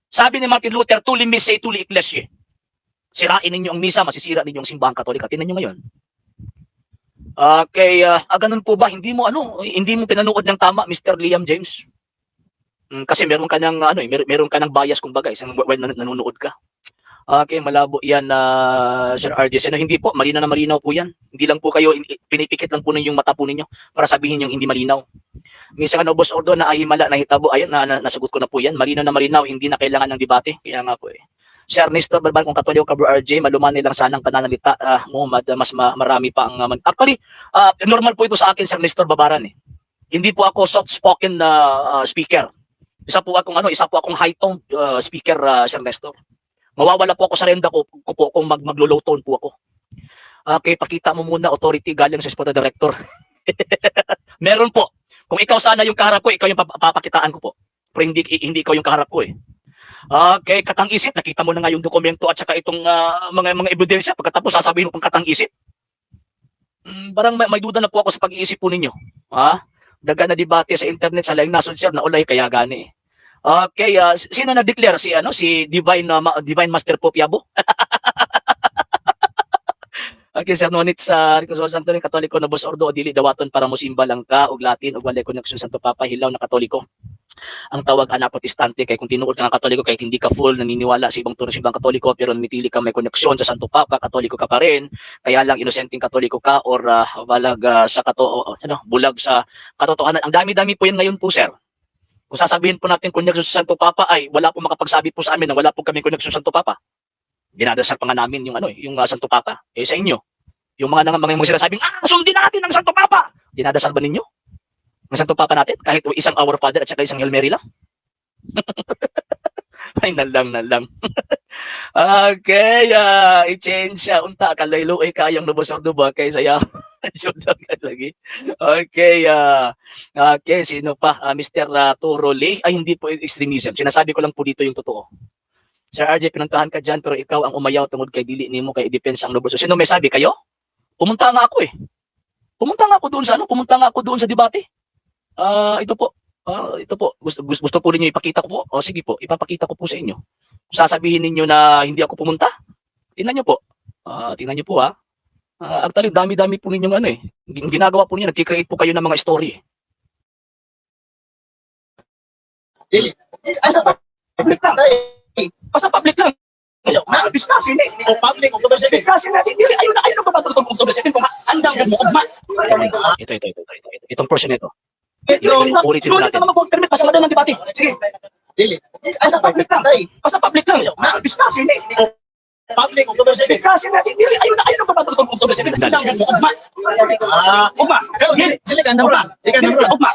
Sabi ni Martin Luther, tuli missae, tuli ecclesiae. Sirain ninyo ang misa, masisira ninyo ang simbahang Katolika. Tingnan nyo ngayon. Ganun po ba? Hindi mo pinanood ng tama, Mr. Liam James? Kasi meron ka ng meron ka ng bias kumbaga when nanonood ka. Malabo yan, Sir RJ. Hindi po, malinaw na malinaw po yan. Hindi lang po kayo, pinipikit lang po ninyo yung mata po ninyo para sabihin yung hindi malinaw. Minsan Boss Ordo, na ahimala, nahitabo, ayun, nasagot ko na po yan. Malinaw na malinaw, hindi na kailangan ng debate. Kaya nga po Sir Nestor Balban, kung Katoliko ka, Bro RJ, maluman nilang sanang pananalita mo, mas marami pa ang... Actually, normal po ito sa akin, Sir Nestor Babaran. Hindi po ako soft-spoken na speaker. Isa po akong high-tone speaker, Sir Nestor. Mawawala po ako sa renda ko po kung maglo-low tone po ako. Pakita mo muna authority galing sa spot director. Meron po. Kung ikaw sana yung kaharap ko, ikaw yung papakitaan ko po. Pero hindi ikaw yung kaharap ko katang-isip, nakita mo na nga yung dokumento at saka itong mga ebidensya, pagkatapos sasabihin mo pang katang-isip. Parang may duda na po ako sa pag-iisip po ninyo. Daga na debate sa internet, sa laing nasod sir, na ulay kaya gani. Sino na-declare? Si Divine Master Pope Yabo? Sir Nonit sa Ricoso Santo ni Katoliko na Boss Ordo, dili dawaton para mosimba lang ka, og Latin, og walay koneksyon Santo Papa, hilaw na Katoliko. Ang tawag ana protestante kay kung tinuod ka ng Katoliko kahit hindi ka full naniniwala sa ibang turo sa ibang Katoliko pero nanitili ka may koneksyon sa Santo Papa, Katoliko ka pa rin, kaya lang inosenteng Katoliko ka or balag sa bulag sa katotohanan. Ang dami-dami po yan ngayon po, sir. Kung sasabihin po natin koneksyon sa Santo Papa ay wala po makapagsabi po sa amin na wala po kami koneksyon sa Santo Papa. Dinadasal pa nga namin yung yung Santo Papa. Sa inyo, yung mga sinasabing sundin natin ang Santo Papa. Dinadasal ba ninyo ang Santo Papa natin? Kahit isang Our Father at saka isang Hail Mary lang? Ay, nalang. I-change siya. Unta, kalaylo ay kayang nabusog ba? Kaya saya. Lagi. Sino pa? Mr. Turole. Ay, hindi po extremism. Sinasabi ko lang po dito yung totoo. Sir RJ, pinuntahan ka dyan, pero ikaw ang umayaw tungod kay dili nimo kay depensa ang lubos. Sino may sabi kayo? Pumunta nga ako Pumunta nga ako doon sa debate. Ito po. Gusto po ninyo ipakita ko po? Sige po, ipapakita ko po sa inyo. Kung sasabihin ninyo na hindi ako pumunta, tingnan nyo po. Actually, dami-dami po ninyong ginagawa po ninyo, nagkikreate po kayo ng mga story. Sa public lang. Sa public lang. Discussion o public o commercial discussion natin. Ayun na papatulog ng October 7 kung andang mo. Ito. Itong portion nito. Ulitin natin. Mag-permit pa sa madang ng debate. Sige. Dili. Sa public lang. Sa public lang. Discussion o public o commercial discussion natin. Ayun na papatulog ng October 7 andang mo. Ugma. Sila ka andang. Ugma.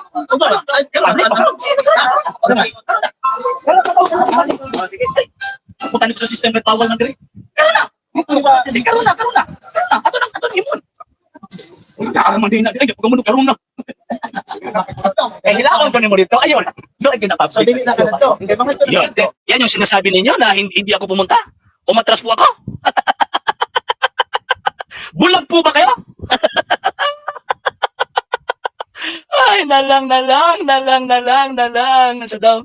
Putan ko sa system ng tawal ng diri. Karon na. Ato nang himon. Karon man din na diri, pag mo karon na. Hilaon ko ni mo dito. Ayun. So ginapap. So dili na kanto. Yan yung sinasabi ninyo na hindi ako pumunta. Umatras po ako. Bulag po ba kayo? Ay, nalang. So daw,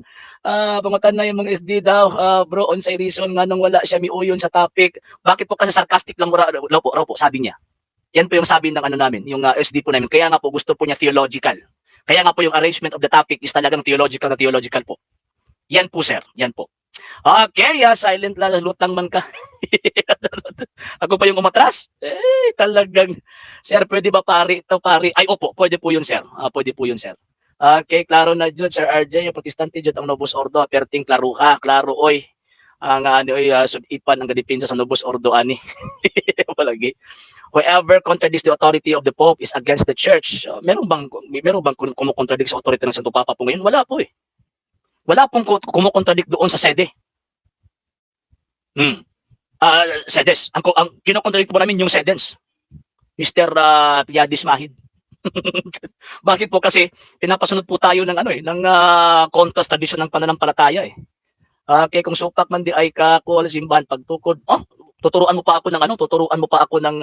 pangatan na yung mga SD daw, bro, unsay reason nga nung wala siya miuyon sa topic. Bakit po kasi sarcastic lang raw po, sabi niya. Yan po yung sabi ng ano namin, yung SD po namin. Kaya nga po gusto po niya theological. Kaya nga po yung arrangement of the topic is talagang theological po. Yan po, sir. Yan po. Okay, silent lang, lutang man ka. Ako pa yung umatras? Talagang, sir, pwede ba pari ito, pari? Ay, opo, pwede po yun, sir. Pwede po yun, sir. Okay, klaro na dyan, Sir RJ, yung protestante dyan, ang Novus Ordo, perting klaro ka, klaro, oy. Ang sudipan ang gadipinsa sa Novus Ordo, ani. Palagi. Whoever contradicts the authority of the Pope is against the Church. Meron bang kumukontradict sa authority ng Santo Papa po ngayon? Wala po eh. Wala pong kumukontradict doon sa sede. Sedes. Ang kinokontradict po namin yung sedens. Mr. Piadis Mahid. Bakit po? Kasi pinapasunod po tayo ng ng contrast tradition ng pananampalataya eh. Kaya kung supak man di ay kakul simbahan pagtukod, tuturuan mo pa ako ng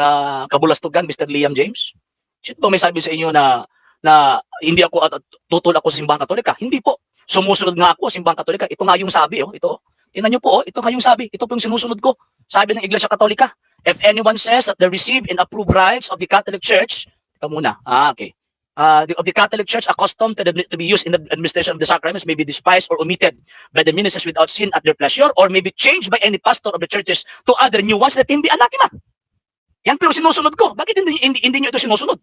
kabulastugan, Mr. Liam James? Shit ba may sabi sa inyo na hindi ako tutol ako sa simbahan Katolika? Hindi po. Sumusunod nga ako sa simbahan Katolika. Ito nga yung sabi, ito. Tingnan niyo po, ito nga yung sabi. Ito po yung sinusunod ko. Sabi ng Iglesia Katolika, if anyone says that they receive and approve rights of the Catholic Church, okay. Of the Catholic Church accustomed to be used in the administration of the sacraments may be despised or omitted by the ministers without sin at their pleasure, or may be changed by any pastor of the churches to other new ones, let him be anathema. Yan pero sinusunod ko. Bakit hindi nyo ito sinusunod?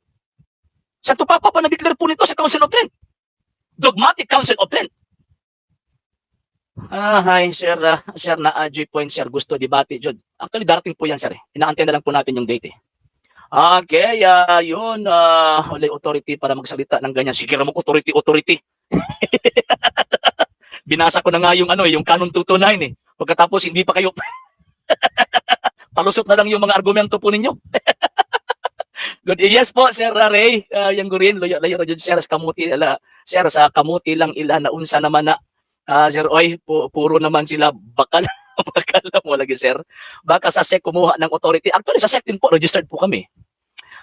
Santo Papa pa na-declare po nito sa Council of Trent. Dogmatic Council of Trent. Hi, sir. Sir, na-adjoy point, sir. Gusto debate, Jod. Actually, darating po yan, sir. Inaantay na lang po natin yung date. Okay, yun. Wala authority para magsalita ng ganyan. Sige mo, authority. Binasa ko na nga yung yung Canon 229 eh. Pagkatapos, hindi pa kayo... Palusot na lang yung mga argumento po ninyo. Good. Yes po, Sir Ray. Yang gurin, layo dyan, sir, sa kamuti. Sir, sa kamuti lang ila na unsa naman na. Sir, puro naman sila bakal. Bakal na mo lagi, sir. Baka sa SEC kumuha ng authority. Actually, sa SEC din po, registered po kami.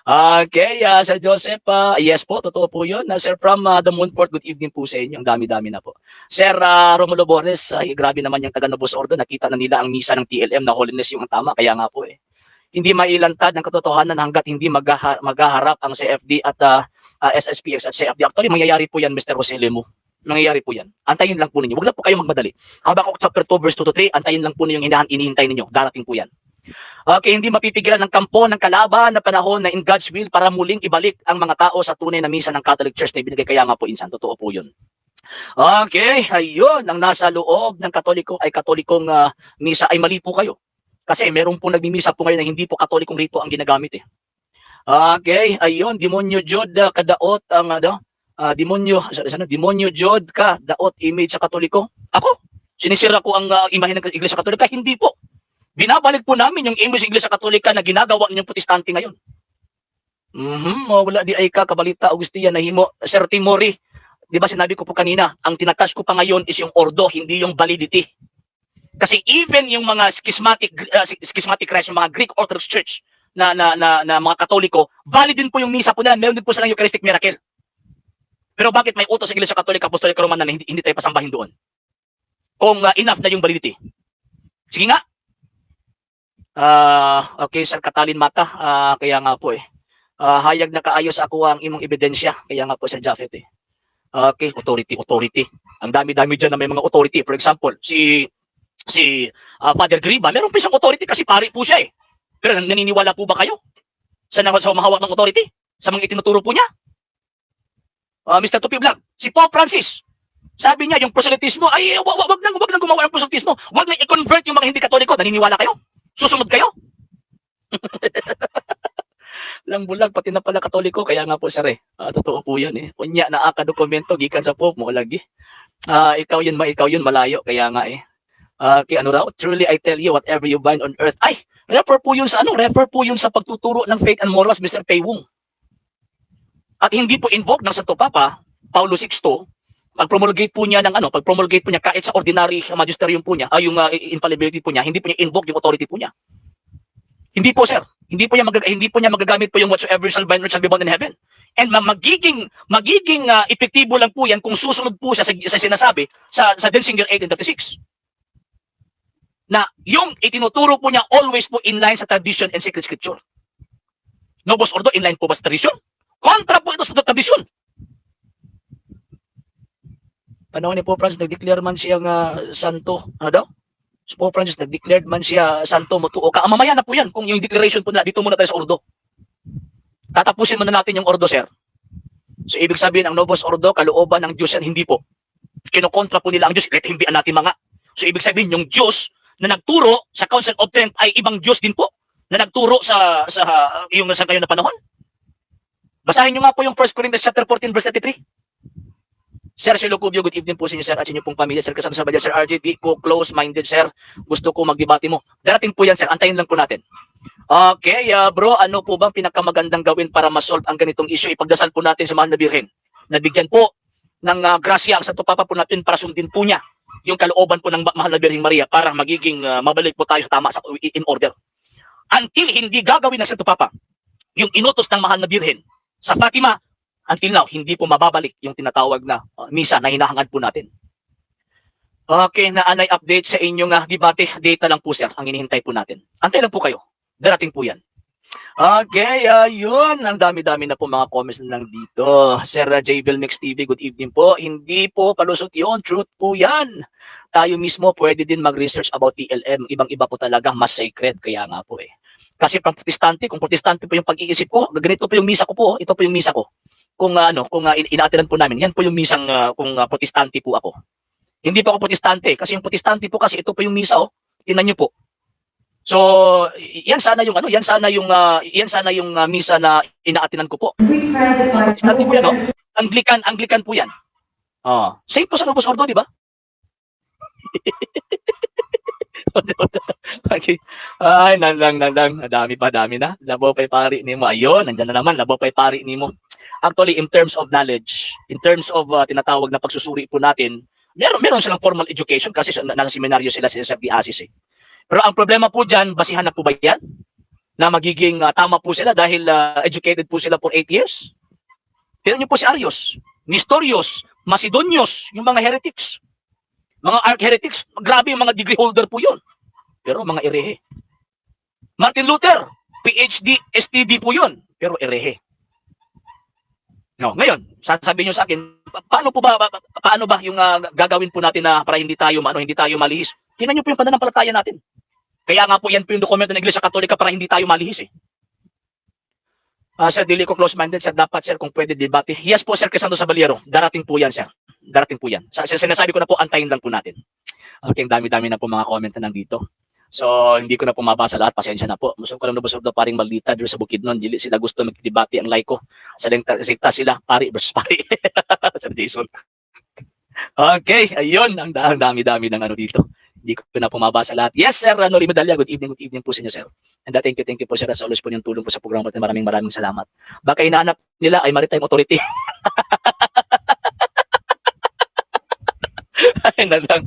Okay, Sir Joseph, yes po, totoo po yun. Sir, from the Moonport, good evening po sa inyo. Ang dami-dami na po. Sir Romulo Borges, grabe naman yung taga Novus Ordo. Nakita na nila ang misa ng TLM na holiness yung tama. Kaya nga po eh. Hindi mailantad ng katotohanan hanggat hindi maghaharap ang CFD at SSPX at CFD. Actually, mangyayari po yan, Mr. Jose Lemo. Nangyayari po yan. Antayin lang po ninyo. Huwag na po kayong magmadali. Habakuk chapter 2 verse 2 to 3, antayin lang po ninyo yung inihintay ninyo. Darating po yan. Okay, hindi mapipigilan ng kampo ng kalaban na panahon na in God's will para muling ibalik ang mga tao sa tunay na misa ng Catholic Church na ibinigay. Kaya nga po insan. Totoo po yun. Okay, ayun. Ang nasa loob ng katolikong misa ay mali po kayo. Kasi meron po nagmimisa po ngayon na hindi po katolikong rito ang ginagamit eh. Okay, ayun. Demonyo Jod kadaot ang demonyo Jod ka, daot image sa Katoliko. Ako, sinisira ko ang imahe ng Iglesia Katolika. Hindi po. Binabalik po namin yung image ng Iglesia Katolika na ginagawa ninyong protestante ngayon. Wala di ay ka, kabalita, Augustia, nahimo, Sir Timori. Di ba sinabi ko po kanina, ang tinatouch ko pa ngayon is yung ordo, hindi yung validity. Kasi even yung mga schismatic Christ, yung mga Greek Orthodox Church na mga Katoliko, valid din po yung misa po nila. Meron din po silang Eucharistic miracle. Pero bakit may utos sa Iglesia Katolika, Apostolic Romana na hindi tayo pasambahin doon? Kung enough na yung validity. Sige nga. Okay, Sir Katalin Mata. Kaya nga po eh. Hayag na kaayos ako ang imong ebidensya. Kaya nga po, Sir Japheth eh. Okay, authority. Ang dami-dami dyan na may mga authority. For example, si Father Griba, meron pa siyang authority kasi pari po siya eh. Pero naniniwala po ba kayo? Sa mahawak ng authority? Sa mga itinuturo po niya? Mr. Tupi Vlog, si Pope Francis, sabi niya yung proselytismo, ay wag nang gumawa ng proselytismo. Wag nang i-convert yung mga hindi Katoliko. Naniniwala kayo? Susunod kayo? Lang bulag, pati na pala Katoliko. Kaya nga po, sir eh. Totoo po yun eh. Unya na dokumento, gikan sa Pope mo lagi. Ikaw yun, malayo. Kaya nga eh. Kaya raw, truly I tell you, whatever you bind on earth. Ay, refer po yun sa pagtuturo ng faith and morals, Mr. Paywong. At hindi po invoke ng Santo Papa, Paulo VI, pag-promulgate po niya kahit sa ordinary magisterium po niya, yung infallibility po niya, hindi po niya invoke yung authority po niya. Hindi po, sir. Hindi po niya magagamit po yung whatsoever shall bind or shall be bound in heaven. And magiging epektibo lang po yan kung susunod po siya sa sinasabi sa Denzinger 1836. Na yung itinuturo po niya always po in line sa tradition and sacred scripture. Novus Ordo, in line po ba sa tradition? Kontra po ito sa tradition. Panahon ni Pope Francis, nag-declare man siyang santo. Ano daw? Si Pope Francis, nag-declared man siya santo motuo. Mamaya na po yan kung yung declaration po na dito muna tayo sa Ordo. Tatapusin muna natin yung Ordo, sir. So, ibig sabihin, ang Novus Ordo, kalooban ng Diyos yan, hindi po. Kinokontra po nila ang Diyos, let him be natin mga. So, ibig sabihin, yung Diyos na nagturo sa Council of Trent ay ibang Diyos din po na nagturo sa yung sa kayo na panahon. Basahin nyo nga po yung 1 Corinthians chapter 14, verse 33. Sir Silocubio, good evening po sa inyo, sir, at sa inyo pong pamilya. Sir Casanto Sabadell, Sir RJ, di po close-minded, sir. Gusto ko magdebate mo. Darating po yan, sir. Antayin lang po natin. Okay, bro, ano po bang pinakamagandang gawin para ma-solve ang ganitong issue? Ipagdasal po natin sa Mahal na Birhen. Nabigyan po ng grasya ang Santo Papa po natin para sundin po niya yung kalooban po ng Mahal na Birheng Maria para magiging mabalik po tayo sa tama in order. Until hindi gagawin ng Santo Papa yung inutos ng Mahal na Birhen sa Fatima, until now, hindi po mababalik yung tinatawag na misa na hinahangad po natin. Okay, naanay update sa inyong debate. Data lang po, sir, ang hinihintay po natin. Antay lang po kayo. Darating po yan. Okay, yun. Ang dami-dami na po mga comments na lang dito. Sir Javel Mix TV, good evening po. Hindi po palusot yun. Truth po yan. Tayo mismo pwede din mag-research about TLM. Ibang-iba po talaga, mas sacred. Kaya nga po eh. Kasi pang protestante, kung protestante po yung pag-iisip ko, ganito po yung misa ko po. Ito po yung misa ko. Kung inaatiran po namin, yan po yung misang kung protestante po ako. Hindi po ako protestante kasi yung protestante po kasi ito po yung misa Tingnan niyo po. So, yan sana yung misa na inaatinan ko po. We pray that by Protestante po yan, Anglican po yan. Same po sa Novus Ordo, di ba? Okay. Ay, nandang. Dami na. Labaw pa'y pari ni mo. Ayun, nandiyan na naman. Labaw pa'y pari ni mo. Actually, in terms of knowledge, in terms of tinatawag na pagsusuri po natin, meron silang formal education kasi nasa seminaryo sila sa FDASIS eh. Pero ang problema po dyan, basihan na po ba yan? Na magiging tama po sila dahil educated po sila for 8 years? Tignan niyo po si Arius, Nestorius, Macedonius, yung mga heretics. Mga arch-heretics, grabe yung mga degree holder po yun. Pero mga erehe. Martin Luther, PhD, STD po yun. Pero erehe. No, ngayon, sasabihin nyo sa akin, paano ba yung gagawin po natin na para hindi tayo malihis? Tingnan nyo po yung pananampalataya natin. Kaya nga po yan po yung dokumento ng Iglesia Katolika para hindi tayo malihis eh. Sir, dili ko close-minded, sir, dapat, sir, kung pwede debate. Yes po, Sir Crisanto Sabaliero, darating po yan, sir. Darating po yan. Sinasabi ko na po, antayin lang po natin. Okay, dami-dami na po mga comment na nandito. So, hindi ko na po mabasa lahat. Pasensya na po. Gusto ko lang nabusog na paring Maldita doon sa Bukidnon. Dili sila gusto magdebate ang like ko. Sa sekta sila, pari versus pari. Sir Jason. Okay, ayun. Ang dami-dami ng dito. Hindi ko na po mabasa lahat. Yes, Sir Nori Medalya. Good evening po sa inyo, sir. And thank you po, sir. As always po yung tulong po sa programa. At maraming salamat. Baka hinahanap nila ay Maritime Authority. Ay, nalang.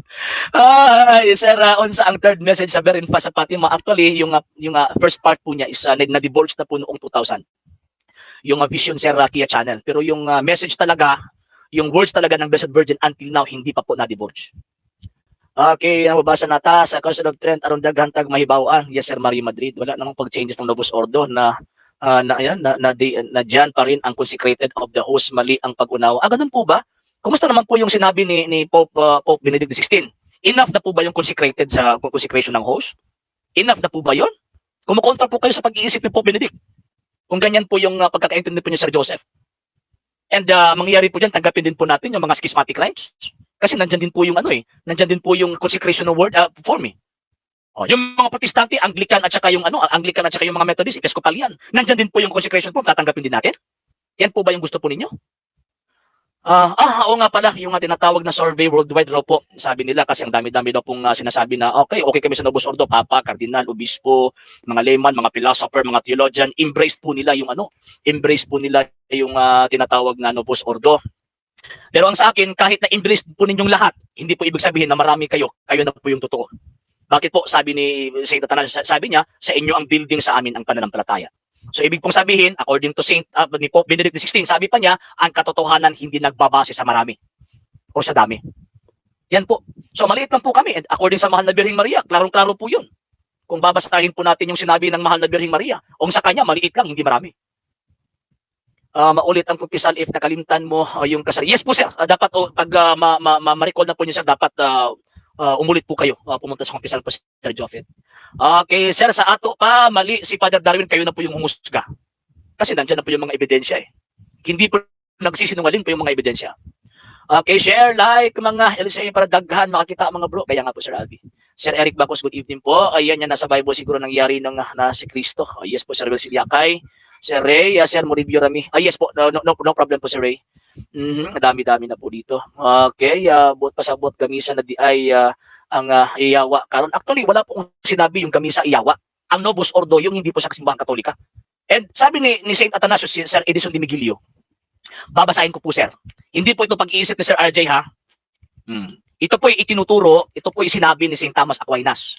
Sir, sa ang third message sa Very Fast sa Fatima, actually, yung first part po niya is na-divulge na po noong 2000. Yung Vision Sir Kia channel. Pero yung message talaga, yung words talaga ng Blessed Virgin until now, hindi pa po na-divulge. Okay, nababasa na ta sa Council of Trent, aron daghan tag mahibawaan. Yes, Sir Marie Madrid. Wala namang pag-changes ng Novus Ordo na dyan pa rin ang consecrated of the host, mali ang pag-unawa. Ganun po ba? Kumusta naman po yung sinabi ni Pope Benedict XVI? Enough na po ba yung consecrated sa consecration ng host? Enough na po ba yun? Kumukontra po kayo sa pag-iisip ni Pope Benedict. Kung ganyan po yung pagkakaintindi po niyo, Sir Joseph. And mangyayari po dyan, tanggapin din po natin yung mga schismatic rites. Kasi nandyan din po yung nandyan din po yung consecration of word form eh. Yung mga Protestante, Anglican at saka yung mga Methodist, Episcopalian, nandyan din po yung consecration form, tatanggapin din natin. Yan po ba yung gusto po ninyo? Oo nga pala, yung tinatawag na survey worldwide raw po, sabi nila kasi ang dami-dami daw pong sinasabi na okay kami sa Novus Ordo, Papa, Kardinal, Obispo, mga layman, mga philosopher, mga theologian, embrace po nila yung tinatawag na Novus Ordo. Pero ang sa akin, kahit na embrace po ninyong lahat, hindi po ibig sabihin na marami kayo na po yung totoo. Bakit po? Sabi ni Saint Athanasius, sabi niya, sa inyo ang building, sa amin ang pananampalataya. So ibig pong sabihin, according to Saint ni Pope Benedict XVI, sabi pa niya, ang katotohanan hindi nagbabase sa marami o sa dami. Yan po. So maliit lang po kami. And according sa Mahal na Birheng Maria, klarong-klaro po yun. Kung babasahin po natin yung sinabi ng Mahal na Birheng Maria, o sa kanya, maliit lang, hindi marami. Maulit ang kumpisal if nakalimtan mo yung kasal. Yes po sir, dapat pag ma-recall na po niyo sir, dapat umulit po kayo, pumunta sa kumpisal po Sir Joffet. Okay sir, sa ato pa, mali si Father Darwin, kayo na po yung humusga. Kasi nandiyan na po yung mga ebidensya eh. Hindi po nagsisinungaling po yung mga ebidensya. Okay, share, like, mga LCA para daghan, makakita mga bro. Kaya nga po Sir Albi. Sir Eric Bacos, good evening po. Ayan yan, nasa Bible siguro nangyari nung na si Kristo. Yes po Sir Wilsiliakay. Sir Ray, Sir Moribio Rami. Yes po, no problem po Sir Ray. Dami-dami na po dito. Okay, buot pasabot gamisa na di ay ang iyawa. Karon actually wala pong sinabi yung gamisa iyawa. Ang Novus Ordo yung hindi po sa simbahan Katolika. And sabi ni Saint Athanasius, si Sir Edison de Miguelio, babasahin ko po sir. Hindi po ito pag-iisip ni Sir RJ ha. Ito po itinuturo, ito po sinabi ni Saint Thomas Aquinas.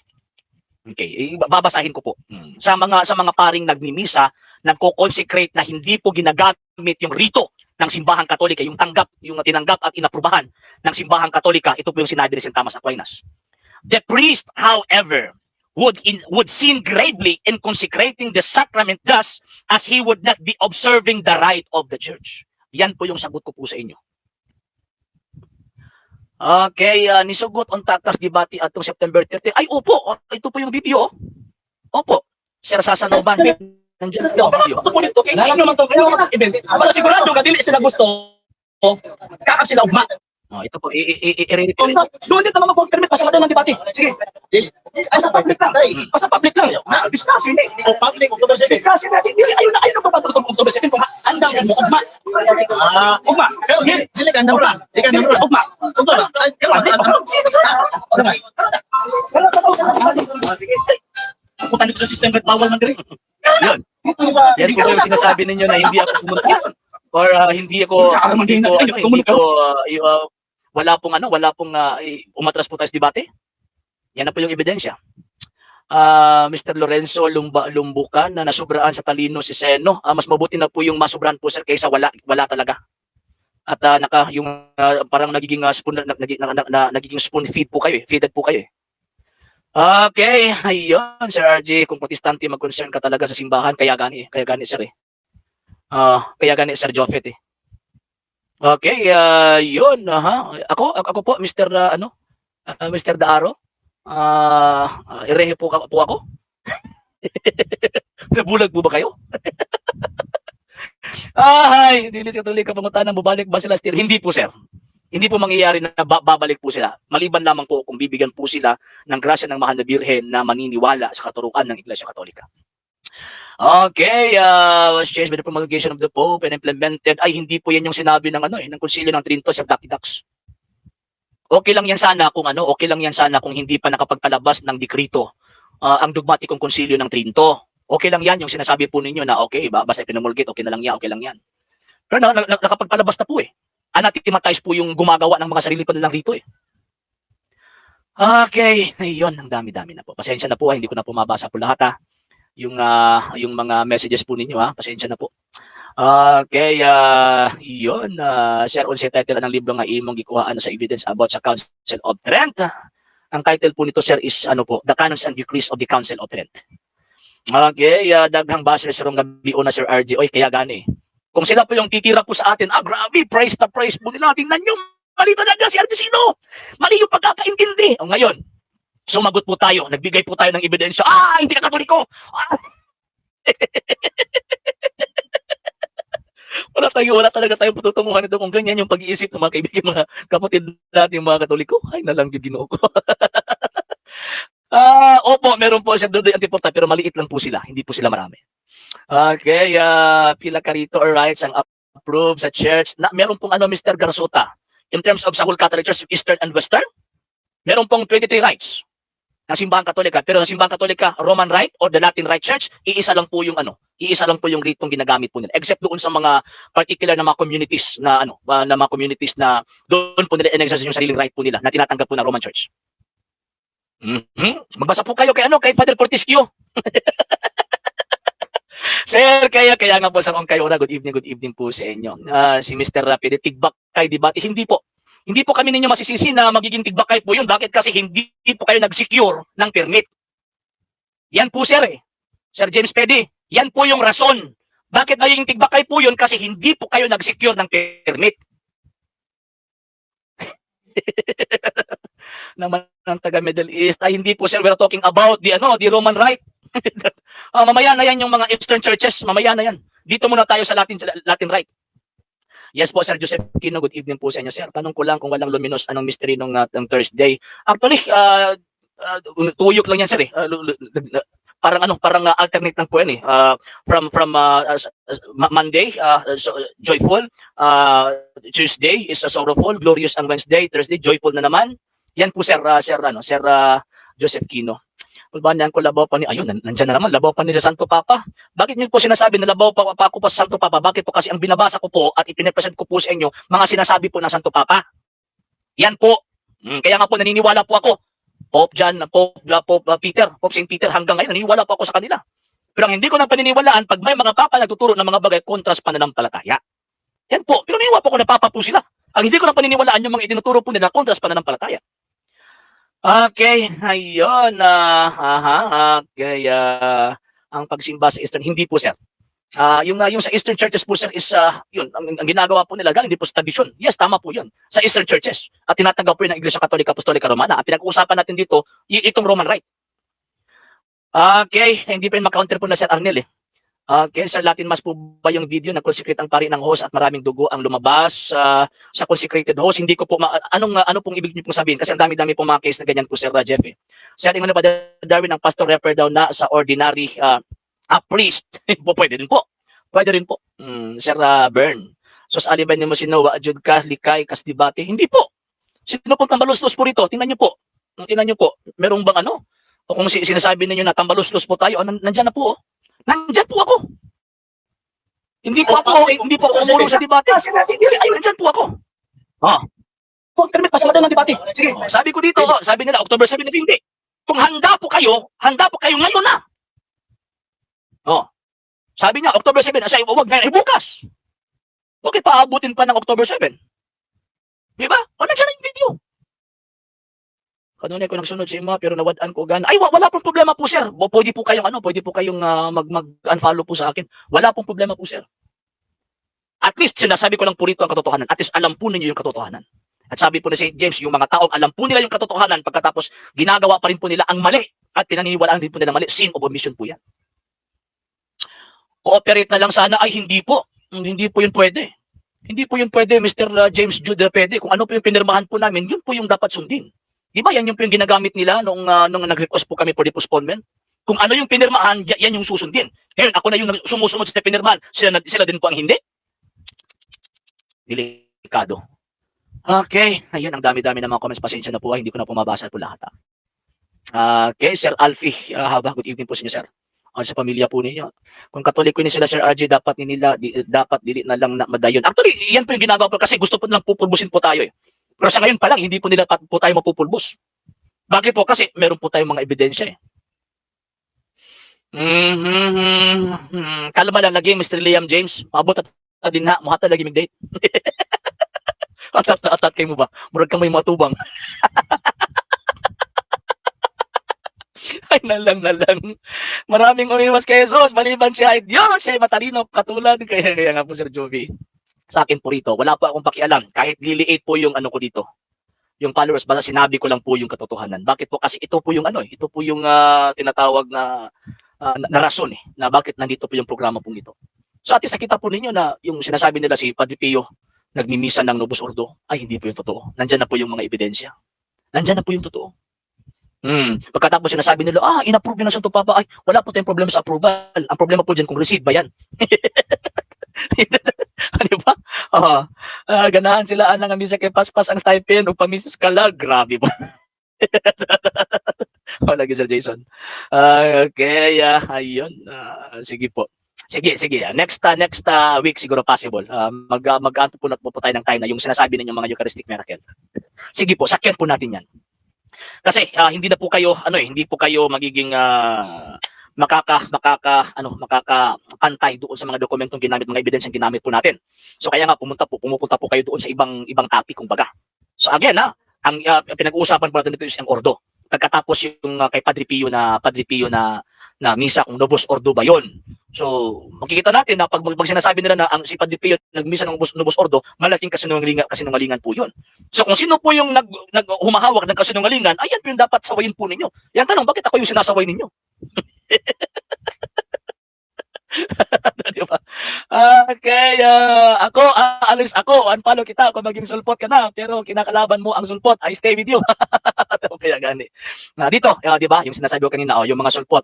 Okay, babasahin ko po. Sa mga paring nagmimisa, nagko-consecrate na hindi po ginagamit yung rito ng simbahang Katolika, yung tinanggap at inaprubahan ng simbahang Katolika, ito po yung sinabi ni Saint Thomas Aquinas. The priest, however, would sin gravely in consecrating the sacrament thus as he would not be observing the rite of the church. Yan po yung sagot ko po sa inyo. Okay, nisugot on takas debate atong September 30. Ay, opo, ito po yung video. Opo, Sir Sasanoban. Nandiyan po yung video. Okay, alam naman to, event. Para sigurado ka dili sila gusto, kaka sila ugma. Ito po, i-repeat. Doon din naman mag-confirm pasal ng debate. Sige. Ay sa public lang. Sa public lang. Discuss hindi. O public October 7. Discuss natin. Ayun na papatulog ng October 7 kung andang mo ugma. Ugma. Sila ka andang ugma. Ika andang ugma. Ugma. Putan dito sa system red bawal man dire. Yun. Yan po yung sinasabi ninyo na hindi ako pumunta. Or wala pong umatras po tayo sa debate. Yan na po yung ebidensya. Mr. Lorenzo Lumbukan na nasubraan sa talino si Seno. Mas mabuti na po yung masubrahan po sir kaysa wala talaga. At parang nagiging spoon feed po kayo, feeded po kayo. Okay, ayun Sir RJ, kung protestante mag-concern ka talaga sa simbahan, kaya gani sir eh. Kaya gani Sir Joffet eh. Okay, yun, Ako po Mr. Mr. Daaro. Irehe po ako. Nabulag po ba kayo? Ay, hindi siya tuloy kapangutan bubalik ba sila still? Hindi po sir. Hindi po mangyayari na babalik po sila. Maliban lamang po kung bibigyan po sila ng grasya ng Mahal na Birhen na maniniwala sa katuruan ng Iglesia Katolika. Okay, was changed by the promulgation of the Pope and implemented. Ay, hindi po yan yung sinabi ng ng Konsilyo ng Trinto, Sir Dakidax. Okay lang yan sana kung hindi pa nakapagpalabas ng dekrito ang dogmatikong Konsilyo ng Trinto. Okay lang yan yung sinasabi po ninyo na okay, basta pinamulgate, okay na lang yan. Pero nakapagpalabas na po eh. Anathematize po yung gumagawa ng mga sarili pa nilang rito eh. Okay, ayun, ang dami-dami na po. Pasensya na po, hindi ko na po mabasa po lahat ha. Yung mga messages po ninyo ha, pasensya na po. Okay, yun, Sir, unsay title ng libro nga imong gikuhaan sa evidence about sa Council of Trent. Ang title po nito sir is The Canons and Decrees of the Council of Trent. Okay, daghang bashers rong gabi una Sir RJ. Oy, kaya gani. Kung sila po yung titira po sa atin, grabe, praise po nila. Tingnan nyo, mali talaga si Artesino. Mali yung pagkakaintindi. O ngayon, sumagot po tayo, nagbigay po tayo ng ebidensya. Hindi ka Katoliko. Wala talaga tayong patutunguhan ito kung ganyan yung pag-iisip ng mga kaibigan, mga kapatid natin, mga Katoliko. Ay, nalang yung Ginoo ko. Opo, meron po sa Dudoy Antiporta, pero maliit lang po sila. Hindi po sila marami. Okay, pila ka rito or rights ang approved sa church. Meron pong Mr. Garsota. In terms of sa whole Catholic Church, Eastern and Western, meron pong 23 rights ng Simbahang Katolika. Pero ng Simbahang Katolika, Roman Rite or the Latin Rite Church, iisa lang po yung ritong ginagamit po nila. Except doon sa mga particular na mga communities na doon po nila in-exercise yung sariling right po nila na tinatanggap po ng Roman Church. Magbasa po kayo kay Father Fortescue. Sir, kaya nga po sa kong kayo good evening po sa inyo. Si Mr. Rapid, tigbakay debate. Hindi po. Hindi po kami ninyo masisisi na magiging tigbakay po yun. Bakit? Kasi hindi po kayo nag-secure ng permit. Yan po, sir eh. Sir James Pedi, yan po yung rason. Bakit naging tigbakay po yun? Kasi hindi po kayo nag-secure ng permit. Naman ng taga Middle East ay hindi po, sir, we're talking about the Roman Rite. Mamaya na yan yung mga Eastern churches, mamaya na yan. Dito muna tayo sa Latin Rite. Yes po, Sir Joseph Kino, good evening po sa inyo, sir. Tanong ko lang kung walang luminous anong mystery nung Thursday. Actually, tuyok lang yan, sir eh. Parang alternate lang po yan eh. From Monday, joyful, Tuesday is sorrowful, glorious ang Wednesday, Thursday joyful na naman. Yan po, Sir Joseph Kino. Pulbanyan ko labaw pa ni, ayun, nandiyan na naman, labaw pa ni sa Santo Papa. Bakit niyo po sinasabi na labaw pa ako pa sa Santo Papa? Bakit po? Kasi ang binabasa ko po at ipinipresent ko po sa inyo, mga sinasabi po ng Santo Papa. Yan po. Kaya nga po, naniniwala po ako. Pope John, Pope Peter, Pope St. Peter, hanggang ngayon, naniniwala po ako sa kanila. Pero ang hindi ko na paniniwalaan, pag may mga papa nagtuturo ng mga bagay kontra sa pananampalataya. Yan po. Pero naniniwala po ako na papa po sila. Ang hindi ko na paniniwalaan yung mga itinuturo po nila kontra sa pananampalataya. Okay, ayun. Okay, ang pagsimba sa Eastern, hindi po, sir. Yung sa Eastern churches po, sir, is yun, ang ginagawa po nila, galing din po sa tradisyon. Yes, tama po yun. Sa Eastern churches. At tinatanggap po yun ng Iglesia Katolika Apostolika Romana. Ang pinag-uusapan natin dito, itong Roman Rite. Okay, hindi pa yun makounter po na Sir Arnel eh. Okay, sa Latin Mass po ba yung video na consecrate ang pari ng host at maraming dugo ang lumabas sa consecrated host? Hindi ko po, ano pong ibig niyo pong sabihin? Kasi ang dami-dami po mga case na ganyan po, Sir Jeff eh. Sa ating pa Darwin, ang pastor refer daw na sa ordinary priest. Pwede din po. Pwede rin po. Sir Bern. So sa alibay ni mo sinawa, adjud ka, likay, kas debate. Hindi po. Sino pong tambalos-los po rito? Tingnan niyo po. Tingnan niyo po. Merong bang ano? O kung sinasabi ninyo na tambalos-los po tayo, nandyan na po oh. Nandyan po ako. Hindi po ako umuro sa debate. Nandyan po ako. Permit, pasaladan ng debate. Sige. Sabi ko dito, sabi nila, October 7 na hindi. Kung handa po kayo ngayon na. Sabi niya, October 7, wag na, bukas. Okay, paabutin pa ng October 7. Diba? Nandyan na yung video. Kanunay ko nagsunod sa ima pero nawadaan ko gana. Ay, wala pong problema po, sir. Pwede po kayong mag-unfollow po sa akin. Wala pong problema po, sir. At least sinasabi ko lang po rito ang katotohanan. At least alam po ninyo yung katotohanan. At sabi po ni St. James, yung mga taong alam po nila yung katotohanan pagkatapos ginagawa pa rin po nila ang mali at pinaniniwalaan din po nila mali. Sin of omission po yan. Cooperate na lang sana. Ay, hindi po. Hindi po yun pwede. Hindi po yun pwede, Mr. James Jude Pede. Kung ano po yung pinirmahan po namin, yun po yung dapat sundin. Di ba yan yung ginagamit nila nung nag-request po kami for the postponement? Kung ano yung pinirmahan, yan yung susundin. Ngayon, ako na yung sumusunod sa pinirmahan. Sila din po ang hindi. Delikado. Okay. Ayun, ang dami-dami ng mga comments. Pasensya na po. Hindi ko na pumabasa po lahat. Okay, Sir Alfie. Good evening po sa inyo, sir. Sa pamilya po ninyo. Kung Katoliko ni sila, Sir RJ, dapat dili na lang na madayon. Actually, yan po yung ginagawa po kasi gusto po nilang pupulbusin po tayo eh. Pero sa ngayon pa lang, hindi po nila po tayo mapupulbos. Bakit po? Kasi meron po tayong mga ebidensya eh. Kalma lang lagi, Mr. Liam James. Maabot at din na, muhata lagi mag-date. Atat kayo mo ba? Murag kang may matubang. Ay, nalang. Maraming umiwas kay Jesus, maliban siya. Diyos, siya matalino, katulad. Kaya nga po, Sir Jovi. Sa akin po rito, wala po akong pakialam. Kahit liliit po yung ano ko dito. Yung followers, basta sinabi ko lang po yung katotohanan. Bakit po? Kasi ito po yung ito po yung tinatawag na rason eh, na bakit nandito po yung programa pong ito. So at least nakita po ninyo na yung sinasabi nila si Padre Pio, nagmimisa ng Novus Ordo, ay hindi po yung totoo. Nandyan na po yung mga ebidensya. Nandyan na po yung totoo. Pagkatapos sinasabi nila, inapprove na ng Santo Papa, ay wala po tayong problema sa approval. Ang problema po dyan kung receive ba yan. Di ba? Ganahan sila ang misa kay Paspas ang stipend o pamisis kala. Grabe ba? Lagi Sir Jason. Okay, ayun. Sige po. Sige. Next week siguro possible. Mag-aanto po tayo ng time na yung sinasabi ninyo mga Eucharistic miracle. Sige po, sakyan po natin yan. Kasi hindi na po kayo hindi po kayo magiging makakapantay doon sa mga dokumentong ginamit, mga ebidensyang ginamit po natin. So kaya nga pumupunta po kayo doon sa ibang topic kumbaga. So again, ang pinag-uusapan po natin dito is ang ordo. Pagkatapos yung kay Padre Pio na misa kung Novus Ordo ba yun. So makikita natin na pag sinasabi nila na ang si Padre Pio nagmisa ng Novus Ordo, malaking kasinungalingan po yun. So kung sino po yung humahawak ng kasinungalingan, ayan po yung dapat sawayin po ninyo. Yan tanong, bakit ako yung sinasaway ninyo? Diba? Okay, ako, alis ako, unfollow kita kung maging sulpot ka na, pero kinakalaban mo ang sulpot, I stay with you. Kaya gani. Dito, di ba, yung sinasabi ko kanina, yung mga sulpot,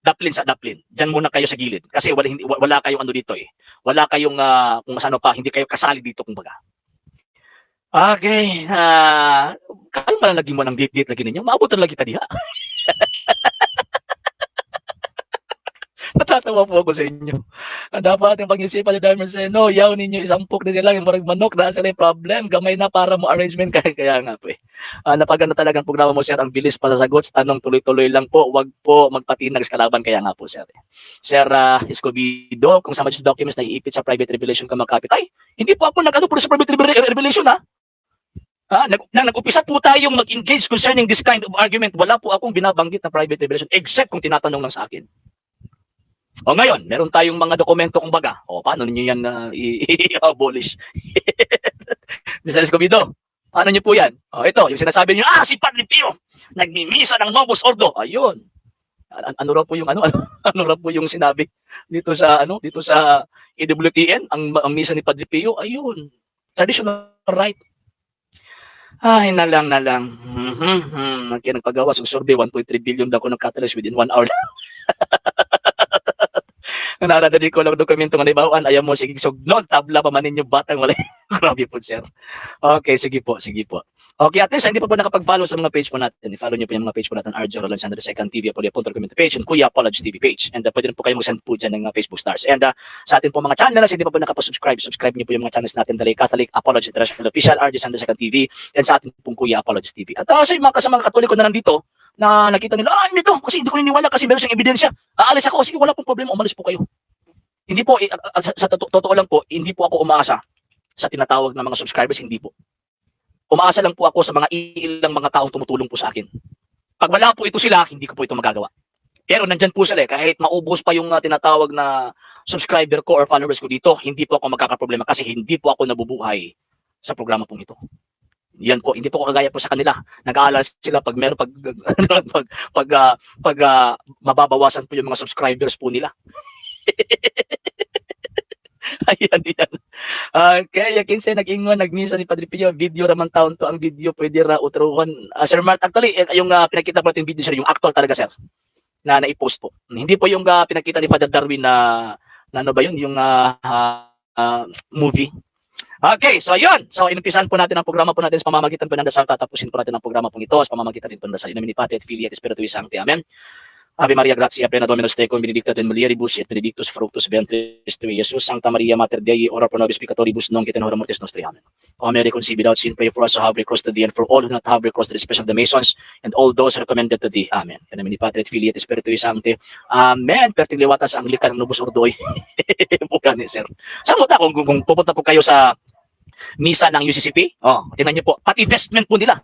daplin sa daplin, dyan muna kayo sa gilid. Kasi wala kayong dito eh. Wala kayong, kung saan pa, hindi kayo kasali dito, kumbaga. Okay, kalma na lagi mo ng date lagi ninyo, maabutan lagi ta diha. Natatawa po ako sa inyo. Dapat yung pag-isipan ni Diamond say, no, yaw ninyo, isampok na sila, yung marag manok na sila yung problem, gamay na para mo arrangement, kaya nga po eh. Napaganda talagang programa mo, sir, ang bilis pa sa sagot, tanong tuloy-tuloy lang po, wag po magpatinag sa kalaban, kaya nga po, sir. Sir Escobido, kung sa mga documents na iipit sa private revelation ka magkapit, ay, hindi po ako nag-ano sa private revelation, ha? Nag-upisa po tayong mag-engage concerning this kind of argument, wala po akong binabanggit na private revelation, except kung tinatanong lang sa akin. O ngayon, meron tayong mga dokumento kumbaga. O paano niyo yan i-abolish? Mr. Escobido, paano niyo po yan? O ito, yung sinasabi niyo, si Padre Pio, nagmimisa ng Novus Ordo. Ayun. Ano raw po yung ano raw po yung sinabi dito sa EWTN, ang misa ni Padre Pio? Ayun. Traditional right. Ay, nalang. Kaya nagpagawa, survey, 1.3 billion daw ko nag-catalyze within 1 hour. Naradali ko lang dokumento nga naibawan, ayaw mo, sige, sugnon, tabla pa man ninyo, batang wala. Grabe po, sir. Okay, sige po. Okay, at least, hindi pa po nakapag-follow sa mga page po natin. I-follow niyo po yung mga page po natin, RJ Roland Sandro II TV, Apollo Community page, and Kuya Apollo TV page. And pwede rin po kayo mag-send po dyan ng Facebook stars. And sa atin po mga channels, hindi pa po nakapag-subscribe, subscribe niyo po yung mga channels natin, Dalay Catholic, Apollo International Official, RJ Sandro II TV, and sa atin pong Kuya Apollo TV. At sa mga kasamang katoliko na nandito, na nakita nila, hindi to, kasi hindi ko niniwala kasi meron siyang ebidensya. Aalis ako, sige, wala pong problema, umalis po kayo. Hindi po, sa totoo lang po, hindi po ako umaasa sa tinatawag na mga subscribers, hindi po. Umaasa lang po ako sa mga ilang mga taong tumutulong po sa akin. Pag wala po ito sila, hindi ko po ito magagawa. Pero nandyan po sila kahit maubos pa yung tinatawag na subscriber ko or followers ko dito, hindi po ako magkakaproblema kasi hindi po ako nabubuhay sa programa pong ito. Yan po, hindi po ako kagaya po sa kanila. Nag-aalala sila pag meron mababawasan po yung mga subscribers po nila. Ayan. Kaya kinsa nag-ingon, nagmisa si Padre Pio, video raman taon to ang video, pwede ra utruhan. Sir Mark, actually, yung pinakita po natin video, sir, yung actual talaga, sir, na naipost po. Hindi po yung pinakita ni Father Darwin na ano ba yun, yung movie. Okay, so ayun. So inumpisahan po natin ang programa po natin sa pamamagitan po ng dasal. Tatapusin po natin ang programa pong ito sa pamamagitan rin po ng dasal. In nomine Patri et Filii et Spiritui Sancti. Amen. Ave Maria, gratia plena Dominus tecum, benedicta tu in mulieribus et benedictus fructus ventris tui, Iesus. Sancta Maria, Mater Dei, ora pro nobis peccatoribus, nunc et in hora mortis nostri. Amen. O Mary, conceived without sin, pray for us who have recourse to thee, and for all who do not have recourse to the special of the Masons, and all those recommended to thee. Amen. In nomine Patri et Filii et Spiritui Sancti. Amen. Perting liwatas ang likan ng Novus Ordo. Bukan ni sir. Saan mo ta kung pupunta po kayo sa misa ng UCCP? Tingnan niyo po, pati vestment po nila.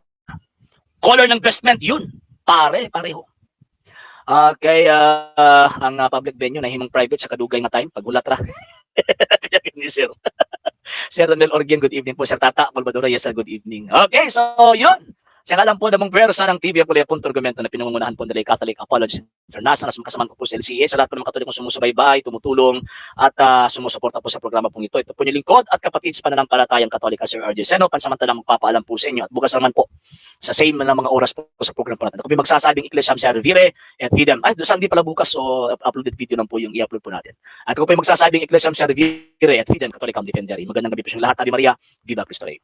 Color ng vestment, yun. Pareho. Ang public venue na himong private sa kadugay nga time paghulat ra. Kaya ni sir. Sir Ronel Orgien, good evening po. Sir Tata Malvadora, yes sir, good evening. Okay, so yun. Sa ngalan po namang pwersa ng TV Apollo.Argumento na pinangungunahan po ng Catholic Apologists International, kasamaan po sa LCA, sa lahat po ng mga Katolikong sumusubaybay, tumutulong at sumusuporta po sa programa pong ito. Ito po yung lingkod at kapatid sa pananampalatayang Katolika, Sir RJ Seno, pansamantalang magpapaalam po sa inyo at bukas naman po sa same na mga oras po sa program po natin. Kung may magsasabing Iglesia Servire at Fidem, doon di pala bukas, so uploaded video lang po yung i-upload po natin. At kung may magsasabing Iglesia Servire at Fidem, Catholicam Defendere, magandang gabi po sa lahat. Ave Maria, Viva Cristo Rey.